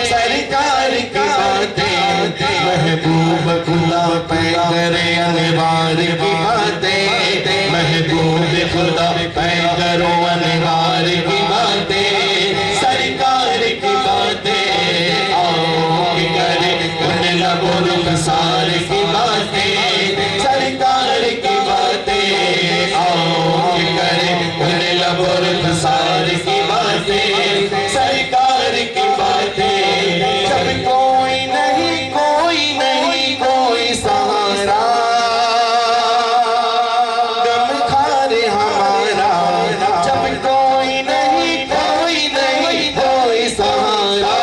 سرکار کی باتیں محبوب خدا پیغمبر انوار کی باتیں محبوب خدا پیغمبر انوار کی باتیں سرکار کی باتیں آؤ کہ کرے ان لب و رخسار کی باتیں سرکار کی باتیں آؤ کہ کرے ان لب و رخسار کی باتیں سرکار کی باتیں جب کوئی نہیں کوئی سہارا غم خار ہمارا جب کوئی نہیں کوئی سہارا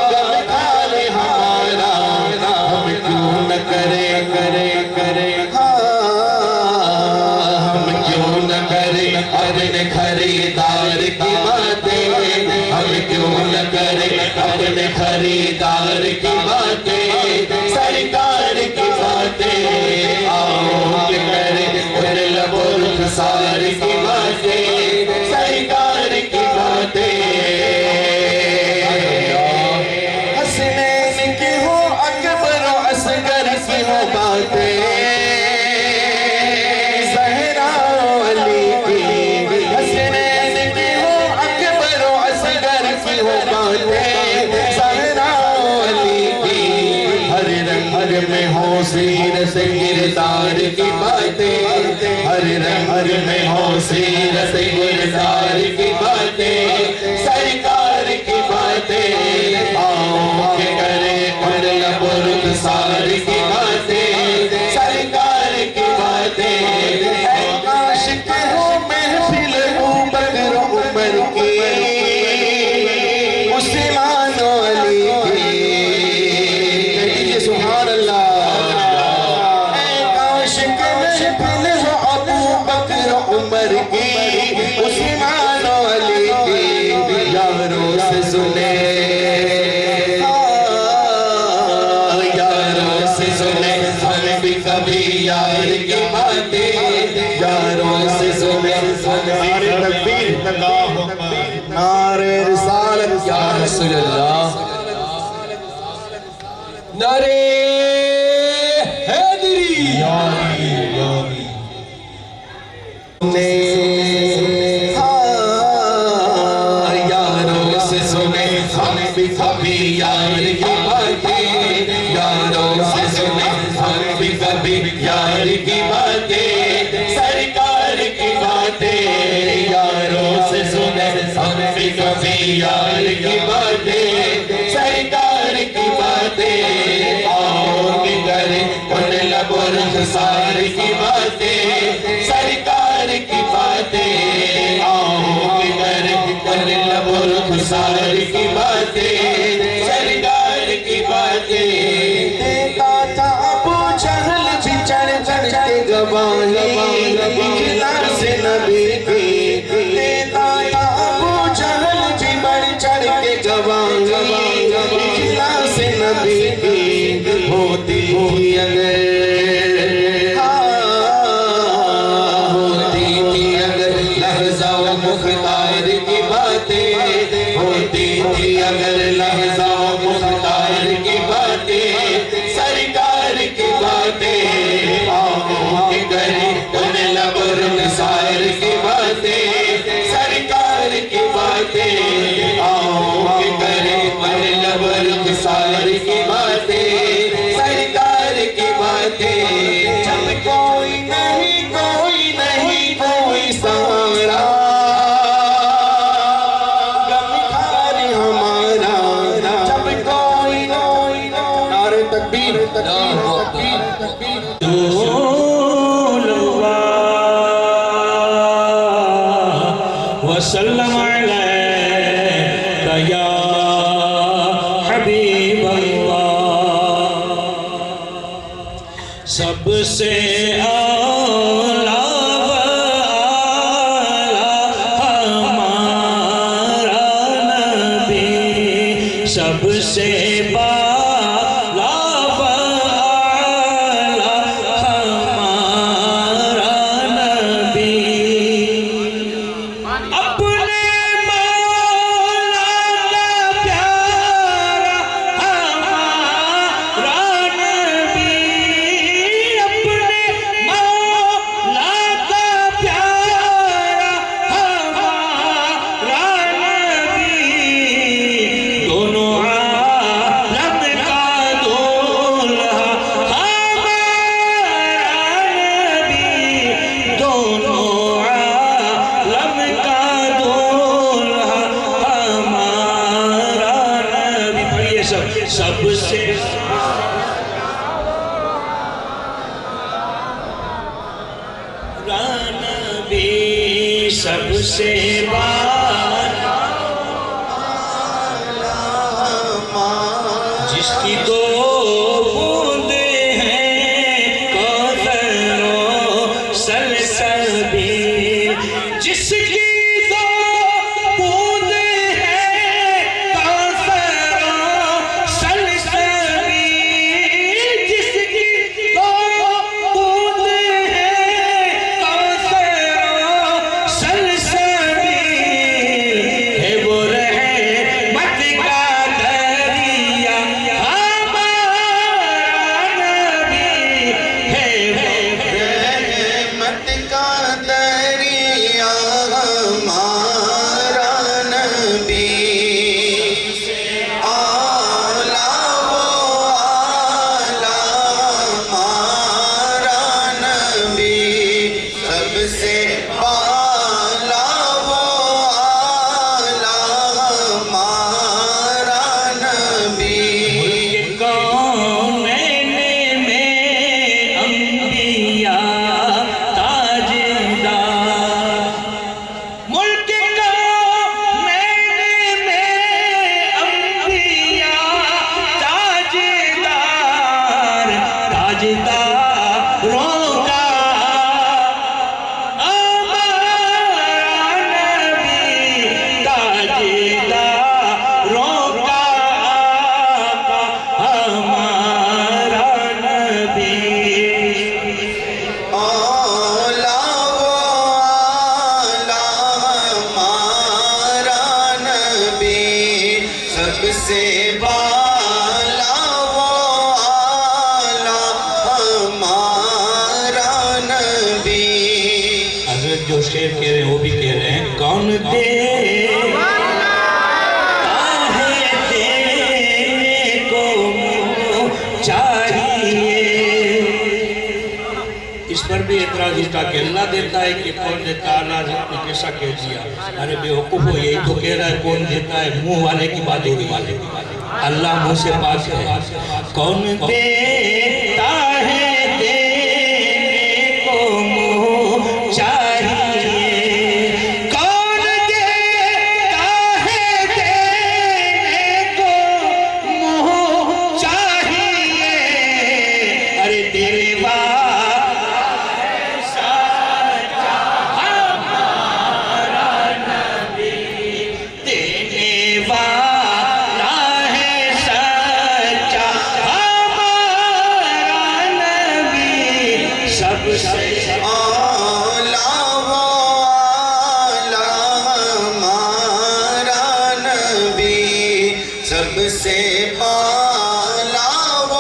غم خار ہمارا ہم کیوں نہ کرے ہم کیوں نہ کرے اپنے خریدار کی باتیں ہم کیوں نہ کرے اپنے خریدار کی باتیں سرکار کی باتیں آؤ کہ کرے ان لب و رخسار کی باتیں سرکار کی باتیں حسنین کی ہو اکبر و اصغر کی ہو باتیں زہرا و علی کی حسنین کی ہو اکبر و اصغر کی ہو باتیں زہرا و علی کی ہر رنگ میں ہو سیرت کردار کی باتیں ہر رنگ میں ہو سیرت کردار کی باتیں سرکار کی باتیں آؤ کہ کرے ان لب و رخسار کی باتیں سرکار کی باتیں اے کاش کہ ہو محفل ابوبکر عمر کی عثمان و علی کی کہیے سبحان اللہ اے کاش کہ محفل ہو ابوبکر عمر کی عثمان و علی کی یاروں سے سنے یاروں سے سنے ہم بھی کبھی یار کی باتیں یاروں سے سنے نعرہ تکبیر نعرہ رسالت یا رسول اللہ نعرہ حیدری یاروں سے سنے ہم بھی کبھی یار کی باتیں یاروں سے سنے ہم بھی کبھی یار کی باتیں سرکار کی باتیں یاروں سے سنے ہم بھی کبھی یار کی باتیں سرکار کی باتیں آؤ کہ کرے ان لب و رخسار کی باتیں سرکار کی باتیں آؤ کہ کرے ان لب و رخسار کی باتیں سرکار کی باتیں دیکھا تھا ابو جہل بھی چڑھ کے گواہی اخلاص نبی کی دیکھا تھا ابو جہل بھی بڑھ چڑھ کے گواہی اخلاص نبی کی ہوتی تھی اگر لحظہ و مختار کی باتیں ہوتی تھی اگر لحظہ و مختار کی باتیں سرکار کی باتیں آؤ کہ کرے ان لب و رخسار کی باتیں سرکار کی باتیں آؤ کہ کرے ان لب و رخسار کی باتیں سرکار کی باتیں جب کوئی نہیں کوئی سہارا غم خار ہمارا جب کوئی نعرہ تکبیر رسول اللہ وسلم علیک یا حبیب اللہ سب سے اعلیٰ ہمارا نبی سب سے بالا ہمارا نبی اپنے مولا سب سے نبی سب سے جس کی دو بوندیں ہیں کوثر و سلسبیل جس کی دو بوندیں ہیں کوثر و سلسبیل جس کی دو بوندیں ہیں کوثر و سلسبیل ہے وہ رحمت کا دریا رحمت کا دریا ہمارا نبی اعلیٰ و اعلیٰ ہمارا نبی سب سے اعلیٰ و اعلیٰ ہمارا نبی کونین میں انبیاء تاجدار ملک کونین میں انبیاء تاجدار تاجداروں کا ہمارا نبی تاجداروں کا آقا ہمارا نبی اعلیٰ و اعلیٰ ہمارا نبی سب سے بالا و اعلیٰ ہمارا نبی حضرت جو شعر کہہ رہے ہیں وہ بھی کہہ رہے ہیں کون دیتا ہے دینے کو منہ چاہیے اس پر بھی اعتراض اٹھا کہ اللہ دیتا ہے کہ کون دیتا ہے اللہ حضرت نے کیسا کہہ دیا ارے بے وقوف ہو یہی تو کہہ رہا ہے کون دیتا ہے منہ والے کی بات ہو رہی اللہ منہ سے پاک ہے کون دیتا ہے دینے کو منہ چاہیے کون دیتا ہے دینے کو منہ چاہیے ارے دینے والا ہے سچا ہمارا نبی دینے والا ہے سچا ہمارا نبی سب سے اعلیٰ و اعلیٰ ہمارا نبی سب سے اعلیٰ و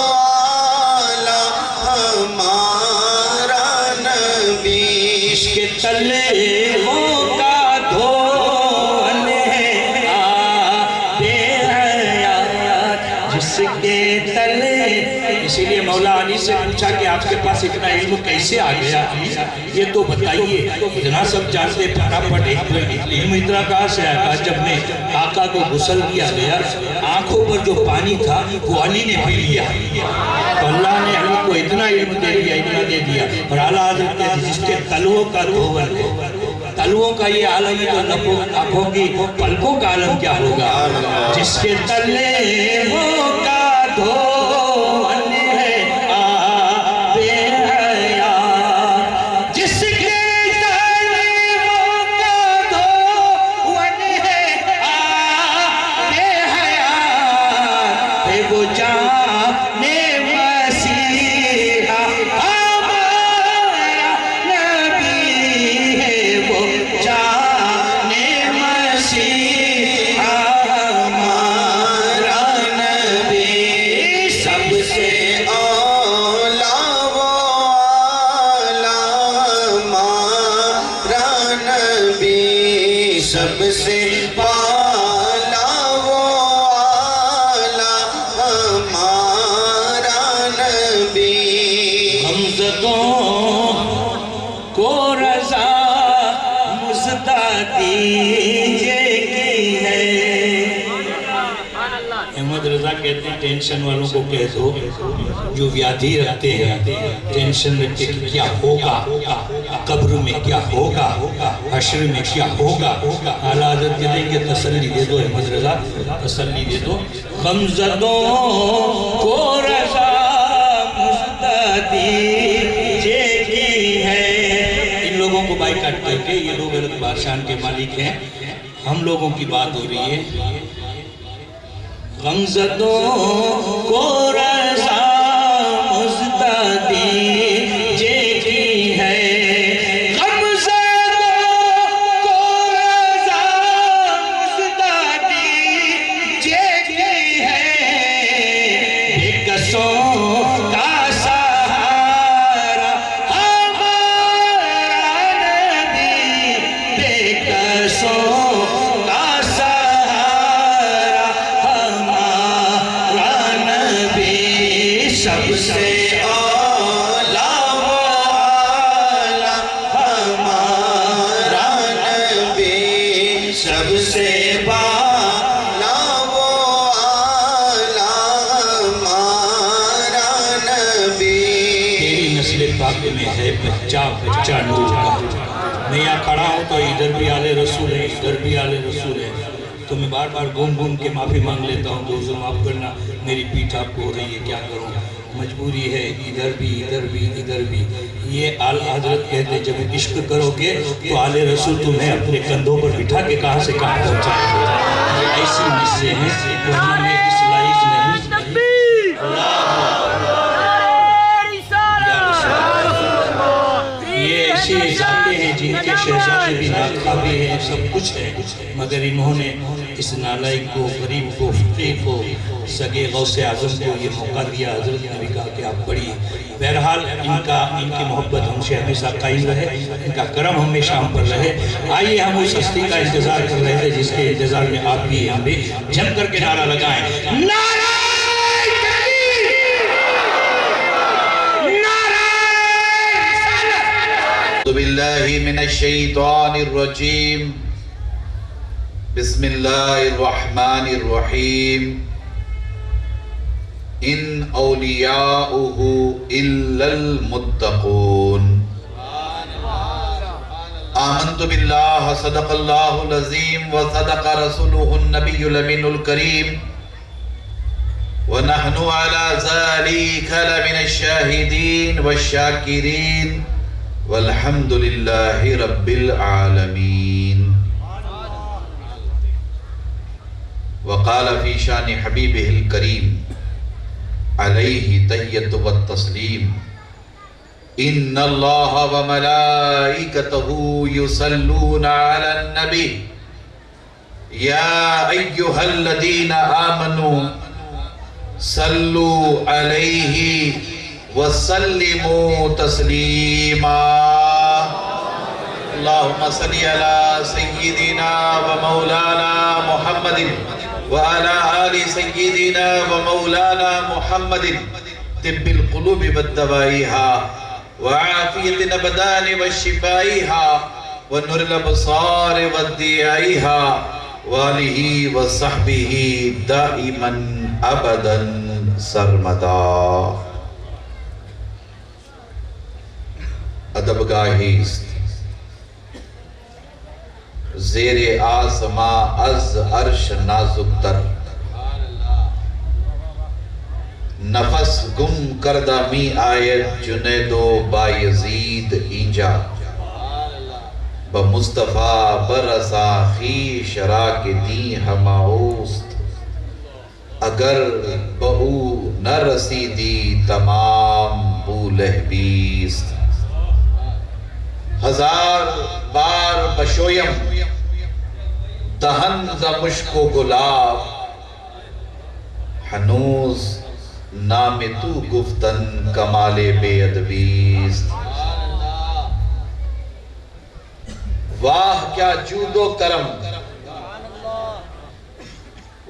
اعلیٰ ہمارا نبی اس کے تلووں کا دھون ہے آب حیات جس کے تلے اسی لیے مولا علی سے پوچھا کہ آپ کے پاس اتنا علم کیسے آ گیا یہ تو بتائیے اتنا سب جانتے پھٹافٹ علم اتنا کہاں سے آیا جب میں آقا کو غسل کیا گیا آنکھوں پر جو پانی تھا وہ علی نے پی لیا تو اللہ نے علی کو اتنا علم دے دیا اور اعلیٰ حضرت نے جس کے تلووں کا دھون ہے تلووں کا یہ عالم ہے تو آنکھوں کی پلکوں کا عالم کیا ہوگا جس کے تلووں کا دھون ہے آب حیات جس کے تلووں کا دھون ہے آب حیات ہے وہ جانے مسیحا ہمارا نبی ہے وہ جانے مسیحا ہمارا نبی سب سے اعلیٰ و اعلیٰ ہمارا نبی سب سے بالا و اعلیٰ ہمارا احمد رضا کہتے ہیں ٹینشن والوں کو کہہ دو جو ویادھی رکھتے ہیں ٹینشن رکھتے کہ کیا ہوگا قبر میں کیا ہوگا حشر میں کیا ہوگا اعلیٰ حضرت کہتے ہیں کہ تسلی دے دو احمد رضا تسلی دے دو غمزدوں کو رضا مستدی جیگی ہے ان لوگوں کو بائیکاٹ کر کے یہ لوگ غلط بادشاہ کے مالک ہیں ہم لوگوں کی بات ہو رہی ہے غمزدوں کو رضا مستدی جیگی ہے غمزدوں کو رضا مستدی جیگی ہے بے کسوں کا سہارا ہمارا نبی بے کسوں کا سہارا ہمارا نبی سب سے سب سے بالا وہ آلہ ہمارا نبی تیری نسل پاک میں ہے بچہ نور کا میں یہاں کھڑا ہوں تو ادھر بھی آل رسول ہے ادھر بھی آل رسول ہے تو میں بار بار گھوم گھوم کے معافی مانگ لیتا ہوں تو حضور معاف کرنا میری پیٹھ آپ کو ہو رہی ہے کیا کروں مجبوری ہے ادھر بھی ادھر بھی ادھر بھی یہ اعلیٰ حضرت کہتے جب عشق کرو گے تو آل رسول تمہیں اپنے کندھوں پر بٹھا کے کہاں سے کہاں پہنچائیں گے یہ ایسی نسلیں ہیں ورنہ میں اس لائق نہیں یہ ایسی ذاتیں ہیں جن کے شہزادے بھی ناکابی ہیں سب کچھ ہے مگر انہوں نے اس نالائق کو غریب کو فقیر کو سگے غوث اعظم کو یہ موقع دیا حضرت نے بھی کہا کہ آپ بڑی بہرحال ان کی محبت ہم سے ہمیشہ قائم رہے ان کا کرم ہمیشہ ہم پر رہے آئیے ہم اس ہستی کا انتظار کر رہے تھے جس کے انتظار میں آپ بھی ہم بھی جم کر کے نعرہ لگائیں نعرہ باللہ من الشیطان الرجیم بسم اللہ الرحمن الرحیم ان اولیاؤہ الا المتقون آمنت باللہ صدق اللہ العظیم وصدق رسولہ النبی الامین الکریم ونحن على ذلك لمن الشاہدین والشاکرین والحمد للہ رب العالمین وقال فی شان حبیبہ الکریم علیہ تحیت والتسلیم ان اللہ وملائکتہ یصلون علی النبی یا ایہا الذین آمنوا صلو علیہ وسلموا تسلیما اللہم صلی علی سیدنا و مولانا محمد وعلى آل سيدنا ومولانا محمد طب القلوب والدوائها وعافية الأبدان والشفائها ونور الأبصار والضيائها وآله وصحبه دائما أبدا سرمدا ادبگاہی زیر آسما از عرش نازک تر نفس گم کردہ می آیت جنید و بایزید اینجا بمصطفیٰ برسا خیش راک دی ہماؤست اگر بہو نہ رسیدی تمام بولہ بیست ہزار بار بشویم دہن ز مشک و گلاب ہنوز نام تو گفتن کمال بے ادبیست واہ کیا جود و کرم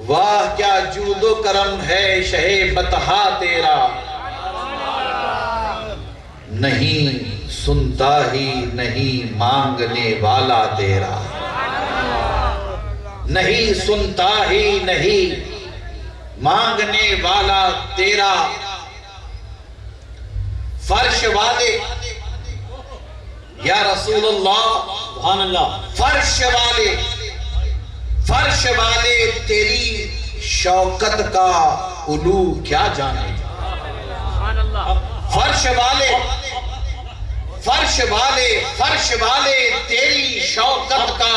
واہ کیا جود و کرم ہے شہ بطحا تیرا نہیں سنتا ہی نہیں مانگنے والا تیرا نہیں سنتا ہی نہیں مانگنے والا تیرا فرش والے یا رسول اللہ سبحان اللہ فرش والے تیری شوکت کا علو کیا جانے فرش والے تیری شوکت کا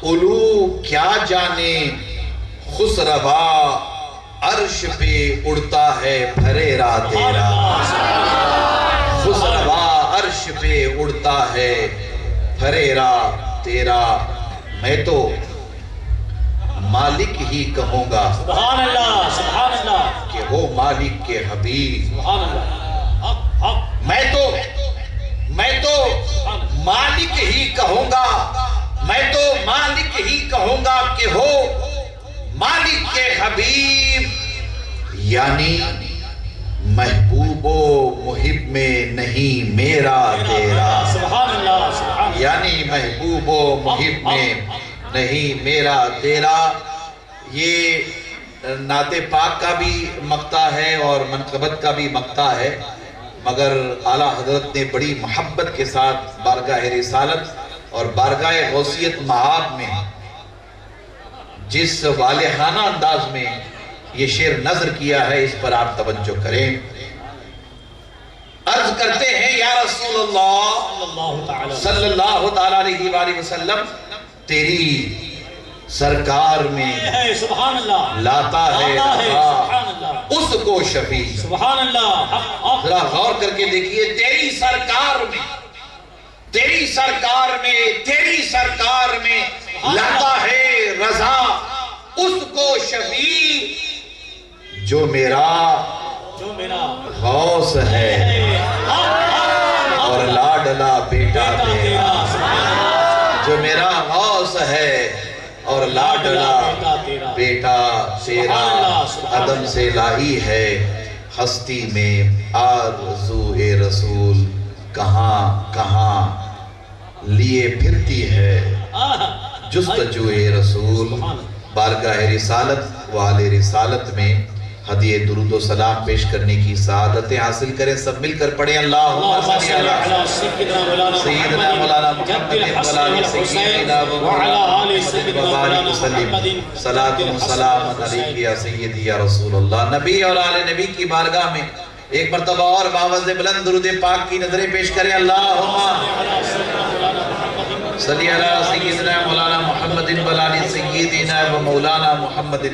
علو کیا جانے خسروا عرش پہ اڑتا ہے پھریرا تیرا خسروا عرش پہ اڑتا ہے پھریرا تیرا میں تو مالک ہی کہوں گا سبحان اللہ کہ وہ مالک کے حبیب سبحان اللہ میں تو مالک ہی کہوں گا کہ ہو مالک کے حبیب یعنی محبوب و محب میں نہیں میرا تیرا سبحان اللہ یعنی محبوب و محب میں نہیں میرا تیرا یہ نعت پاک کا بھی مقطع ہے اور منقبت کا بھی مقطع ہے مگر اعلیٰ حضرت نے بڑی محبت کے ساتھ بارگاہ رسالت اور بارگاہ غوثیت معاب میں جس والہانہ انداز میں یہ شعر نظر کیا ہے اس پر آپ توجہ کریں عرض کرتے ہیں یا رسول اللہ صلی اللہ تعالیٰ علیہ وآلہ وسلم تیری سرکار میں سبحان اللہ لاتا ہے سبحان اللہ اس کو شفیع سبحان اللہ ذرا غور کر کے دیکھیے تیری سرکار میں لاتا ہے رضا اس کو شفیع جو میرا غوث ہے اور لاڈلا بیٹا تیرا جو میرا غوث ہے اور لاڈلا بیٹا تیرا عدم سے لائی ہے ہستی میں آرزو رسول کہاں کہاں لیے پھرتی ہے جستجو رسول بارگاہ رسالت و آل رسالت میں ہدیہ درود و سلام پیش کرنے کی سعادتیں حاصل کریں سب مل کر پڑھیں اللہم صلی علی سیدنا مولانا محمد وعلی سیدنا وعلی وبارک وسلم صلاۃ و سلام علیک یا سیدی یا رسول اللہ نبی اور آل نبی کی بارگاہ میں ایک مرتبہ اور باوز بلند درود پاک کی نظریں پیش کریں اللہم صلی علی سیدنا مولانا محمد وعلی سیدنا و مولانا محمد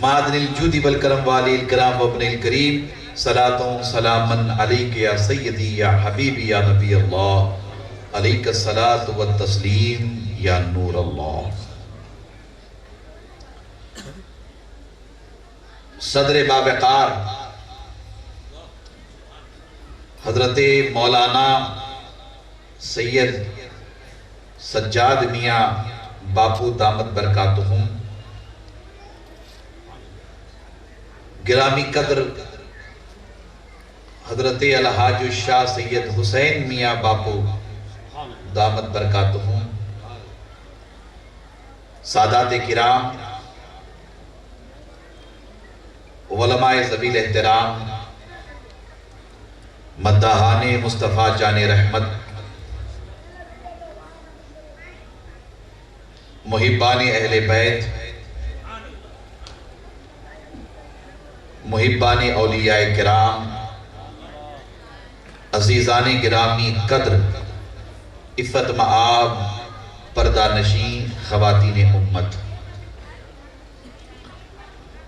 معدن الجود والکرم والی الکرام وابن الکریم صلاۃ و سلام علیک یا سیدی یا حبیبی یا نبی اللہ علیک الصلاۃ والتسلیم یا نور اللہ صدر باوقار حضرت مولانا سید سجاد میاں باپو دامت برکاتہم گرامی قدر حضرت الحاج الشاہ سید حسین میاں باپو دامت برکاتہم سادات کرام علماء ذویل احترام مداحان مصطفیٰ جان رحمت محبان اہل بیت محبان اولیاء کرام عزیزان گرامی قدر عفت معاب پردہ نشین خواتین امت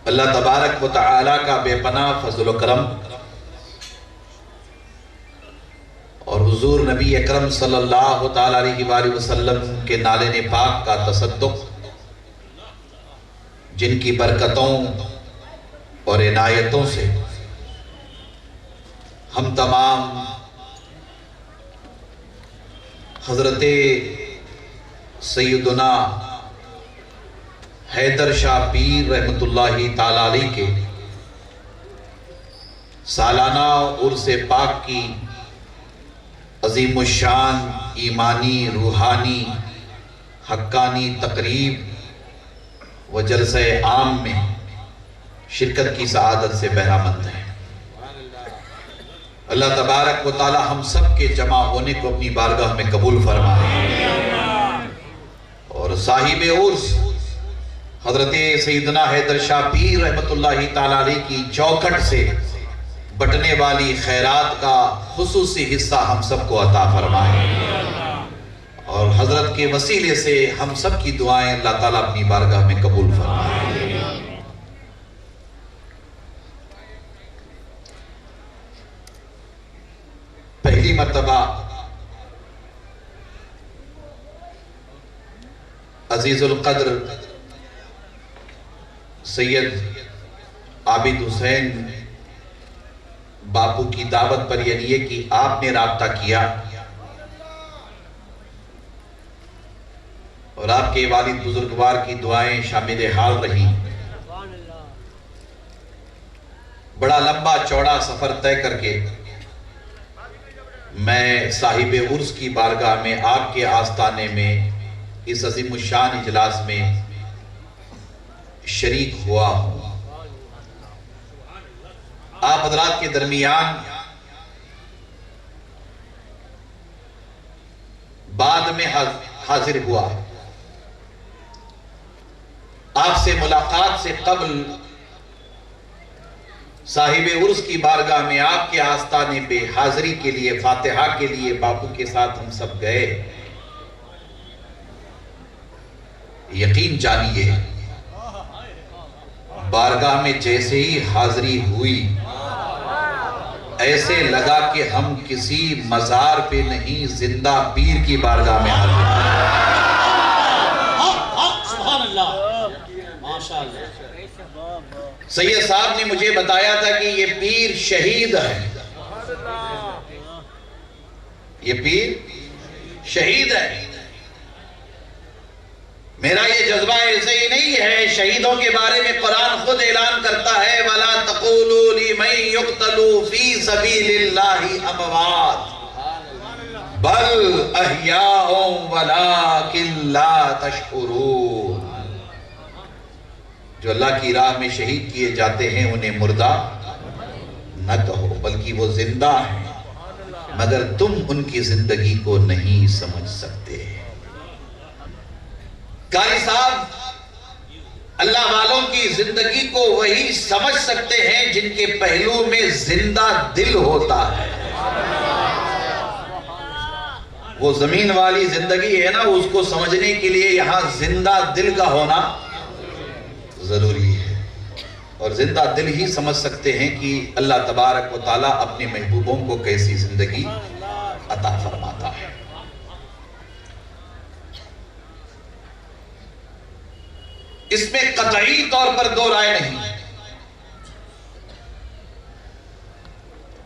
اللہ تبارک و تعالی کا بے پناہ فضل و کرم اور حضور نبی اکرم صلی اللہ تعالیٰ علیہ وآلہ وسلم کے نالے پاک کا تصدق جن کی برکتوں اور عنایتوں سے ہم تمام حضرت سیدنا حیدر شاہ پیر رحمت اللہ تعالیٰ علیہ کے سالانہ عرس پاک کی عظیم الشان ایمانی روحانی حقانی تقریب و جلسہ عام میں شرکت کی سعادت سے بہرامند ہیں۔ اللہ تبارک و تعالی ہم سب کے جمع ہونے کو اپنی بارگاہ میں قبول فرمائے، اور صاحب عرس حضرت سیدنا حیدر شاہ پیر رحمت اللہ تعالیٰ علیہ کی چوکھٹ سے بٹنے والی خیرات کا خصوصی حصہ ہم سب کو عطا فرمائے، اور حضرت کے وسیلے سے ہم سب کی دعائیں اللہ تعالیٰ اپنی بارگاہ میں قبول فرمائے۔ پہلی مرتبہ عزیز القدر سید عابد حسین باپو کی دعوت پر، یعنی یہ کہ آپ نے رابطہ کیا اور آپ کے والد بزرگوار کی دعائیں شامل حال رہی، بڑا لمبا چوڑا سفر طے کر کے میں صاحب عرس کی بارگاہ میں آپ کے آستانے میں اس عظیم الشان اجلاس میں شریک ہوا ہوں۔ آپ حضرات کے درمیان بعد میں حاضر ہوا، آپ سے ملاقات سے قبل صاحب عرس کی بارگاہ میں آپ کے آستانے پہ حاضری کے لیے، فاتحہ کے لیے باپو کے ساتھ ہم سب گئے۔ یقین جانیے بارگاہ میں جیسے ہی حاضری ہوئی، ایسے لگا کہ ہم کسی مزار پہ نہیں، زندہ پیر کی بارگاہ میں حاضر ہیں۔ سبحان اللہ، ماشاءاللہ۔ سید صاحب نے مجھے بتایا تھا کہ یہ پیر شہید ہے، یہ پیر شہید ہے۔ میرا یہ جذبہ ایسے ہی نہیں ہے، شہیدوں کے بارے میں قرآن خود اعلان کرتا ہے وَلَا تَقُولُوا لِمَن يُقْتَلُوا فِي سَبِيلِ اللَّهِ أَمْوَاتٌ بَلْ أَحْيَاءٌ وَلَٰكِن لَا تَشْعُرُونَ۔ جو اللہ کی راہ میں شہید کیے جاتے ہیں انہیں مردہ نہ کہو، بلکہ وہ زندہ ہیں، مگر تم ان کی زندگی کو نہیں سمجھ سکتے۔ قاری صاحب اللہ والوں کی زندگی کو وہی سمجھ سکتے ہیں جن کے پہلو میں زندہ دل ہوتا ہے۔ وہ زمین والی زندگی ہے نا، اس کو سمجھنے کے لیے یہاں زندہ دل کا ہونا ضروری ہے، اور زندہ دل ہی سمجھ سکتے ہیں کہ اللہ تبارک و تعالیٰ اپنے محبوبوں کو کیسی زندگی عطا فرماتا ہے۔ اس میں قطعی طور پر دو رائے نہیں،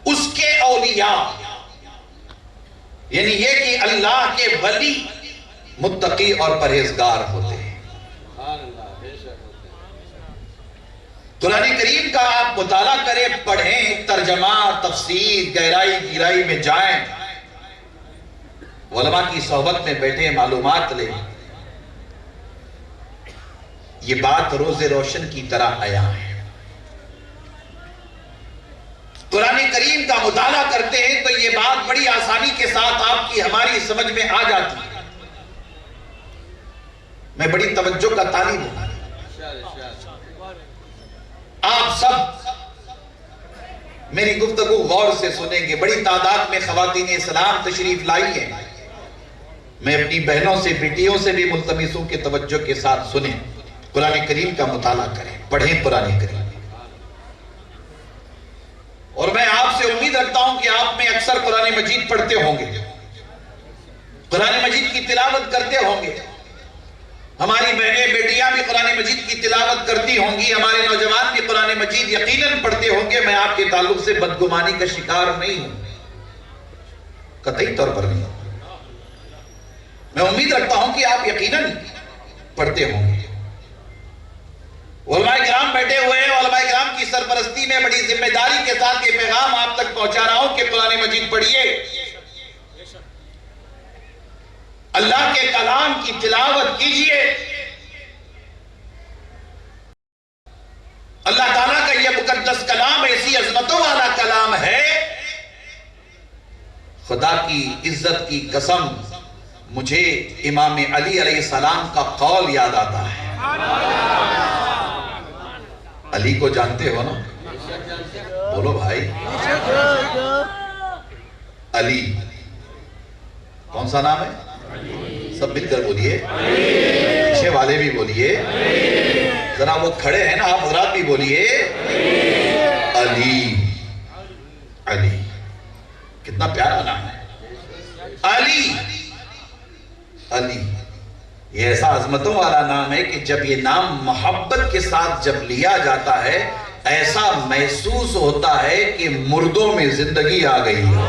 اس کے اولیاء یعنی یہ کہ اللہ کے ولی متقی اور پرہیزگار ہوتے ہیں۔ قرآن کریم کا آپ مطالعہ کریں، پڑھیں، ترجمہ، تفسیر، گہرائی گہرائی میں جائیں، علماء کی صحبت میں بیٹھیں، معلومات لیں، یہ بات روز روشن کی طرح آیا ہے۔ قرآن کریم کا مطالعہ کرتے ہیں تو یہ بات بڑی آسانی کے ساتھ آپ کی ہماری سمجھ میں آ جاتی ہے۔ میں بڑی توجہ کا طالب ہوں، آپ سب میری گفتگو غور سے سنیں گے۔ بڑی تعداد میں خواتین اسلام تشریف لائی ہیں، میں اپنی بہنوں سے، بیٹیوں سے بھی ملتمس ہوں کہ توجہ کے ساتھ سنیں، قرآن کریم کا مطالعہ کریں، پڑھیں قرآن کریم۔ اور میں آپ سے امید رکھتا ہوں کہ آپ میں اکثر قرآن مجید پڑھتے ہوں گے، قرآن مجید کی تلاوت کرتے ہوں گے، ہماری بہنیں بیٹیاں بھی قرآن مجید کی تلاوت کرتی ہوں گی، ہمارے نوجوان بھی قرآن مجید یقیناً پڑھتے ہوں گے۔ میں آپ کے تعلق سے بدگمانی کا شکار نہیں ہوں، قطعی طور پر نہیں ہوں، میں امید رکھتا ہوں کہ آپ یقیناً پڑھتے ہوں گے۔ علماء کرام بیٹھے ہوئے ہیں، علماء کرام کی سرپرستی میں بڑی ذمہ داری کے ساتھ یہ پیغام آپ تک پہنچا رہا ہوں کہ قرآن مجید پڑھیے، اللہ کے کلام کی تلاوت کیجئے، اللہ تعالیٰ مقدس کلام ایسی عظمتوں والا کلام ہے، خدا کی عزت کی قسم مجھے امام علی علیہ السلام کا قول یاد آتا ہے۔ علی کو جانتے ہو نا؟ بولو بھائی، علی کون سا نام ہے؟ سب مل کر بولیے، پیچھے والے بھی بولیے، ذرا وہ کھڑے ہیں نا آپ حضرات بھی بولیے، علی۔ علی کتنا پیارا نام ہے، علی۔ علی یہ ایسا عظمتوں والا نام ہے کہ جب یہ نام محبت کے ساتھ جب لیا جاتا ہے ایسا محسوس ہوتا ہے کہ مردوں میں زندگی آ گئی ہے۔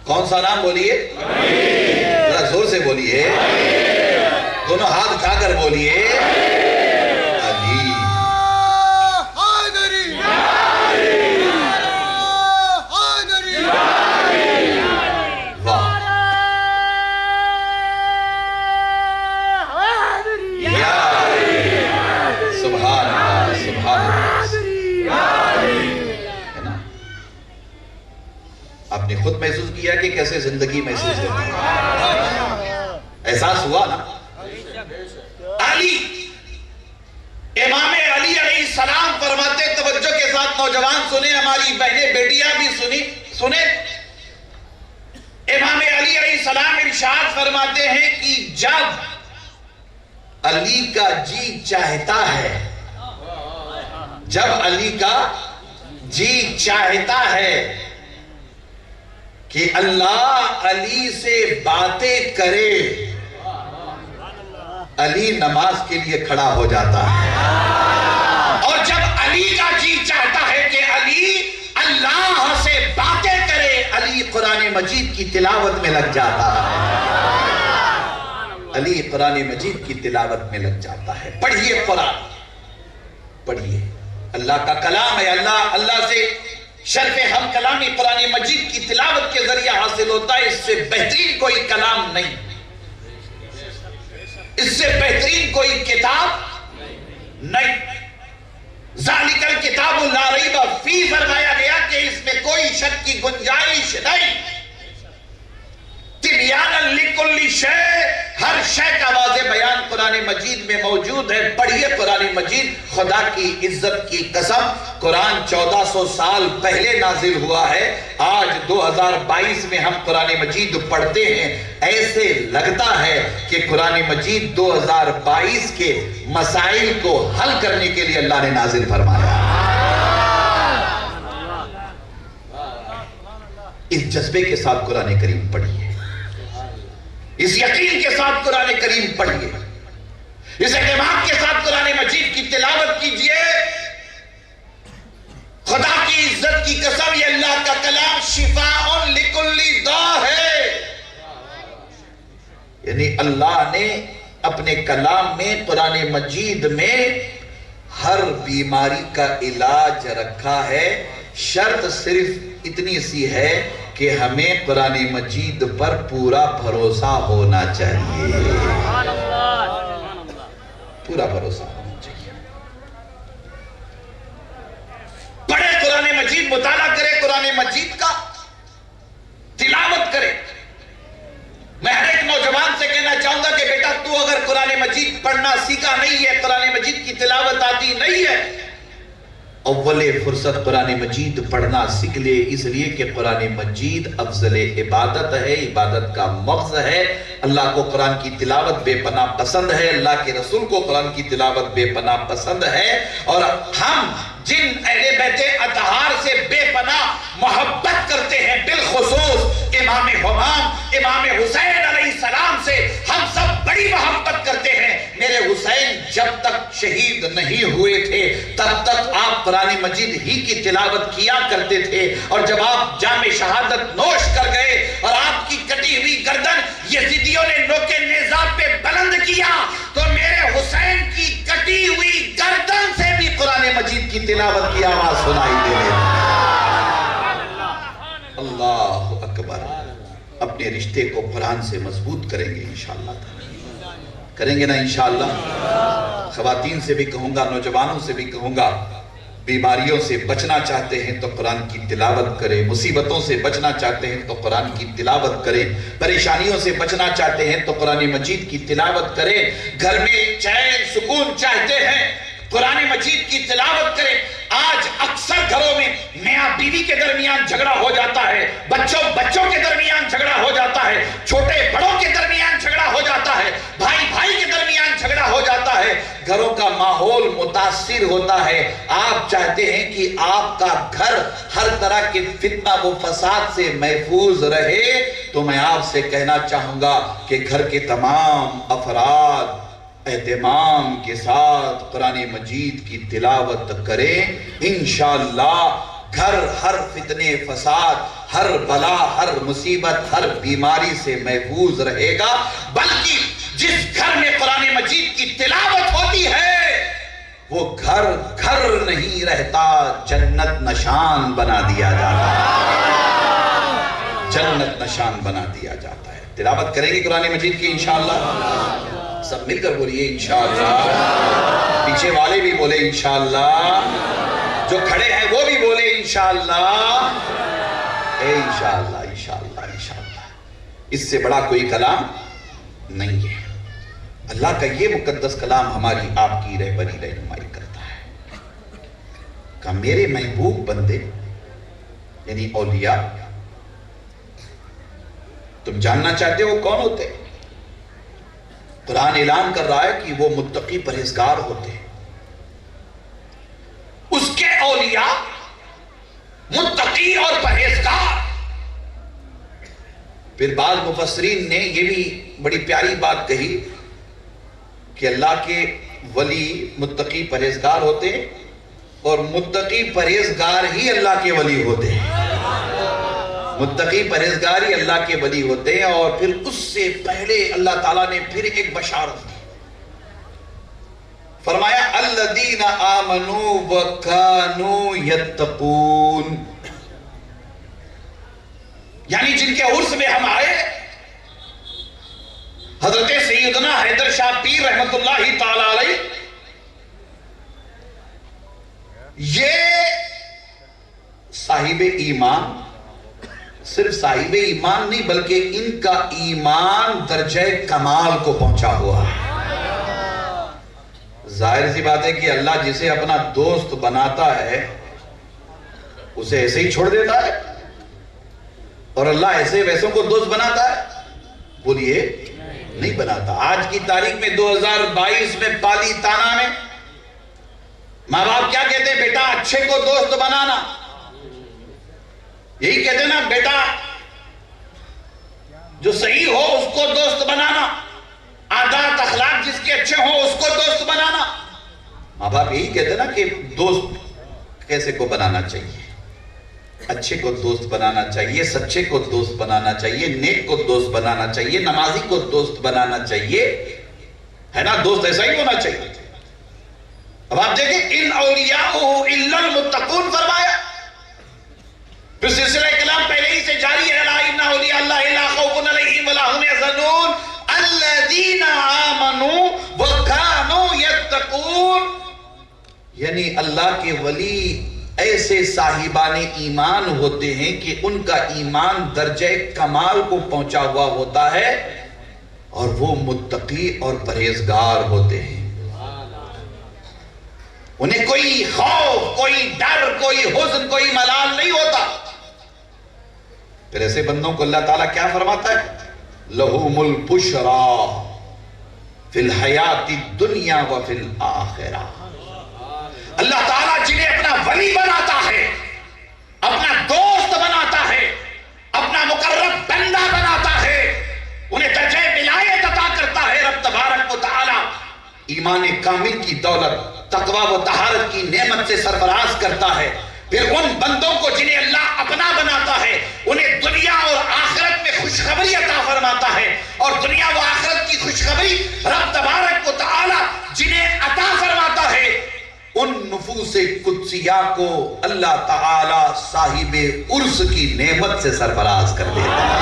کون سا نام بولیے؟ ذرا زور سے بولیے، دونوں ہاتھ اٹھا کر بولیے، علی۔ آپ نے خود محسوس کیا کہ کیسے زندگی محسوس ہوتی ہے، احساس ہوا نا؟ علی، امام علی علیہ السلام فرماتے، توجہ کے ساتھ نوجوان سنیں، ہماری بہنیں بیٹیاں بھی سنیں، امام علی علیہ السلام ارشاد فرماتے ہیں کہ جب علی کا جی چاہتا ہے، جب علی کا جی چاہتا ہے کہ اللہ علی سے باتیں کرے، علی نماز کے لیے کھڑا ہو جاتا ہے۔ اور جب علی کا جی چاہتا ہے کہ علی اللہ سے باتیں کرے، علی قرآن مجید کی تلاوت میں لگ جاتا ہے، علی قرآن مجید کی تلاوت میں لگ جاتا ہے۔ پڑھیے قرآن، پڑھیے، اللہ کا کلام ہے، اللہ سے شرف ہم کلامی قرآن مجید کی تلاوت کے ذریعہ حاصل ہوتا ہے، اس سے بہترین کوئی کلام نہیں، اس سے بہترین کوئی کتاب نہیں۔ ذالک الکتاب لا ریب فیہ فرمایا گیا کہ اس میں کوئی شک کی گنجائش نہیں، تبیانا لکل شیء، ہر شے کا واضح بیان قرآن مجید میں موجود ہے۔ پڑھیے قرآن مجید، خدا کی عزت کی قسم، قرآن 1400 سال پہلے نازل ہوا ہے، آج 2022 میں ہم قرآن مجید پڑھتے ہیں، ایسے لگتا ہے کہ قرآن مجید 2022 کے مسائل کو حل کرنے کے لیے اللہ نے نازل فرمایا۔ اس جذبے کے ساتھ قرآن کریم پڑھیے، اس یقین کے ساتھ قرآن کریم پڑھیے، اس اعتماد کے ساتھ قرآن مجید کی تلاوت کیجئے۔ خدا کی عزت کی قسم، یہ اللہ کا کلام شفاء لکل داء ہے، یعنی اللہ نے اپنے کلام میں قرآن مجید میں ہر بیماری کا علاج رکھا ہے۔ شرط صرف اتنی سی ہے کہ ہمیں قرآن مجید پر پورا بھروسہ ہونا چاہیے، پورا بھروسہ ہونا چاہیے۔ پڑھے قرآن مجید، مطالعہ کرے قرآن مجید کا، تلاوت کرے۔ میں ہر ایک نوجوان سے کہنا چاہوں گا کہ بیٹا تو اگر قرآن مجید پڑھنا سیکھا نہیں ہے، قرآن مجید کی تلاوت آتی نہیں ہے، اول فرصت قرآن مجید پڑھنا سیکھ لے، اس لیے کہ قرآن مجید افضل عبادت ہے، عبادت کا مغز ہے۔ اللہ کو قرآن کی تلاوت بے پناہ پسند ہے، اللہ کے رسول کو قرآن کی تلاوت بے پناہ پسند ہے، اور ہم جن اہل بیت اطہار سے بے پناہ محبت کرتے ہیں، بالخصوص امام حمام امام حسین علیہ السلام سے ہم سب بڑی محبت کرتے ہیں۔ میرے حسین جب تک شہید نہیں ہوئے تھے تب تک آپ قرآن مجید ہی کی تلاوت کیا کرتے تھے، اور جب آپ جام شہادت نوش کر گئے اور آپ کی کٹی ہوئی گردن یزیدیوں نے نوکے نیزہ پہ بلند کیا تو میرے حسین کی کٹی ہوئی گردن سے بھی قرآن مجید کی تلاوت کی آواز سنائی دے رہی ہے۔ اللہ اکبر۔ اپنے رشتے کو قرآن سے مضبوط کریں گے انشاءاللہ، کریں گے نا انشاءاللہ۔ خواتین سے بھی کہوں گا، نوجوانوں سے بھی کہوں گا، بیماریوں سے بچنا چاہتے ہیں تو قرآن کی تلاوت کریں، مصیبتوں سے بچنا چاہتے ہیں تو قرآن کی تلاوت کریں، پریشانیوں سے بچنا چاہتے ہیں تو قرآن مجید کی تلاوت کریں، گھر میں چین سکون چاہتے ہیں قرآن مجید کی تلاوت کریں۔ آج اکثر گھروں میں میاں بیوی کے درمیان جھگڑا ہو جاتا ہے، بچوں کے درمیان جھگڑا ہو جاتا ہے، چھوٹے بڑوں کے درمیان جھگڑا ہو جاتا ہے، بھائی کے درمیان جھگڑا ہو جاتا ہے، گھروں کا ماحول متاثر ہوتا ہے۔ آپ چاہتے ہیں کہ آپ کا گھر ہر طرح کے فتنہ و فساد سے محفوظ رہے، تو میں آپ سے کہنا چاہوں گا کہ گھر کے تمام افراد اہتمام کے ساتھ قرآن مجید کی تلاوت کریں، انشاءاللہ گھر ہر فتنے فساد، ہر بلا، ہر مصیبت، ہر بیماری سے محفوظ رہے گا۔ بلکہ جس گھر میں قرآن مجید کی تلاوت ہوتی ہے وہ گھر گھر نہیں رہتا، جنت نشان بنا دیا جاتا ہے، جنت نشان بنا دیا جاتا ہے۔ تلاوت کریں گے قرآن مجید کی انشاءاللہ؟ سب مل کر بولیے انشاءاللہ، پیچھے والے بھی بولے انشاءاللہ، جو کھڑے ہیں وہ بھی بولے انشاءاللہ، انشاءاللہ انشاءاللہ انشاءاللہ۔ اس سے بڑا کوئی کلام نہیں ہے۔ اللہ کا یہ مقدس کلام ہماری آپ کی رہبری رہنمائی کرتا ہے کہ میرے محبوب بندے یعنی اولیاء، تم جاننا چاہتے ہو کون ہوتے ہیں؟ قرآن اعلان کر رہا ہے کہ وہ متقی پرہیزگار ہوتے ہیں۔ اس کے اولیاء متقی اور پرہیزگار۔ پھر بعض مفسرین نے یہ بھی بڑی پیاری بات کہی کہ اللہ کے ولی متقی پرہیزگار ہوتے ہیں اور متقی پرہیزگار ہی اللہ کے ولی ہوتے ہیں۔ متقی پرہیزگار ہی اللہ کے ولی ہوتے ہیں۔ اور پھر اس سے پہلے اللہ تعالیٰ نے پھر ایک بشارت دی، فرمایا الذین آمنوا وکانوا یتقون، یعنی جن کے عرس میں ہم آئے، حضرت سیدنا حیدر شاہ پیر رحمت اللہ تعالی علیہ، یہ صاحب ایمان، صرف صاحب ایمان نہیں بلکہ ان کا ایمان درجہ کمال کو پہنچا ہوا ہے۔ ظاہر سی بات ہے کہ اللہ جسے اپنا دوست بناتا ہے اسے ایسے ہی چھوڑ دیتا ہے، اور اللہ ایسے ویسوں کو دوست بناتا ہے؟ بولیے نہیں بناتا۔ آج کی تاریخ میں 2022 میں پالی تانا میں ماں باپ کیا کہتے ہیں؟ بیٹا اچھے کو دوست بنانا، یہی کہتے ہیں نا، بیٹا جو صحیح ہو اس کو دوست بنانا، عادات اخلاق جس کے اچھے ہوں اس کو دوست بنانا۔ ماں باپ یہی کہتے ہیں نا کہ دوست کیسے کو بنانا چاہیے، اچھے کو دوست بنانا چاہیے، سچے کو دوست بنانا چاہیے، نیک کو دوست بنانا چاہیے، نمازی کو دوست بنانا چاہیے، ہے نا؟ دوست ایسا ہی ہونا چاہیے۔ اب آپ دیکھیں ان اولیاءہ الا المتقون فرمایا، پھر سلسلہ کلام پہلے ہی سے جاری ہے، الا ان اولیاء اللہ لا خوف علیہم ولا هم يحزنون الذین آمنوا وکانوا یتقون، یعنی اللہ کے ولی ایسے صاحبان ایمان ہوتے ہیں کہ ان کا ایمان درجہ کمال کو پہنچا ہوا ہوتا ہے اور وہ متقی اور پرہیزگار ہوتے ہیں۔ انہیں کوئی خوف، کوئی ڈر، کوئی حزن، کوئی ملال نہیں ہوتا۔ پھر ایسے بندوں کو اللہ تعالیٰ کیا فرماتا ہے؟ لَهُمُ الْبُشْرَى فِي الْحَيَاةِ الدُّنْيَا وَفِي الْآخِرَةِ۔ اللہ تعالیٰ جنہیں اپنا ولی بناتا ہے، اپنا دوست بناتا ہے، اپنا مقرب بندہ بناتا ہے، انہیں درجہ ولایت عطا کرتا ہے رب تبارک و تعالیٰ، ایمان کامل کی دولت، تقوی و طہارت کی نعمت سے سرفراز کرتا ہے۔ پھر ان بندوں کو جنہیں اللہ اپنا بناتا ہے انہیں دنیا اور آخرت میں خوشخبری عطا فرماتا ہے، اور دنیا و آخرت کی خوشخبری رب تبارک و تعالیٰ جنہیں عطا فرماتا ہے، ان نفوس قدسیہ کو اللہ تعالیٰ صاحب عرس کی نعمت سے سرفراز کر دیتا ہے۔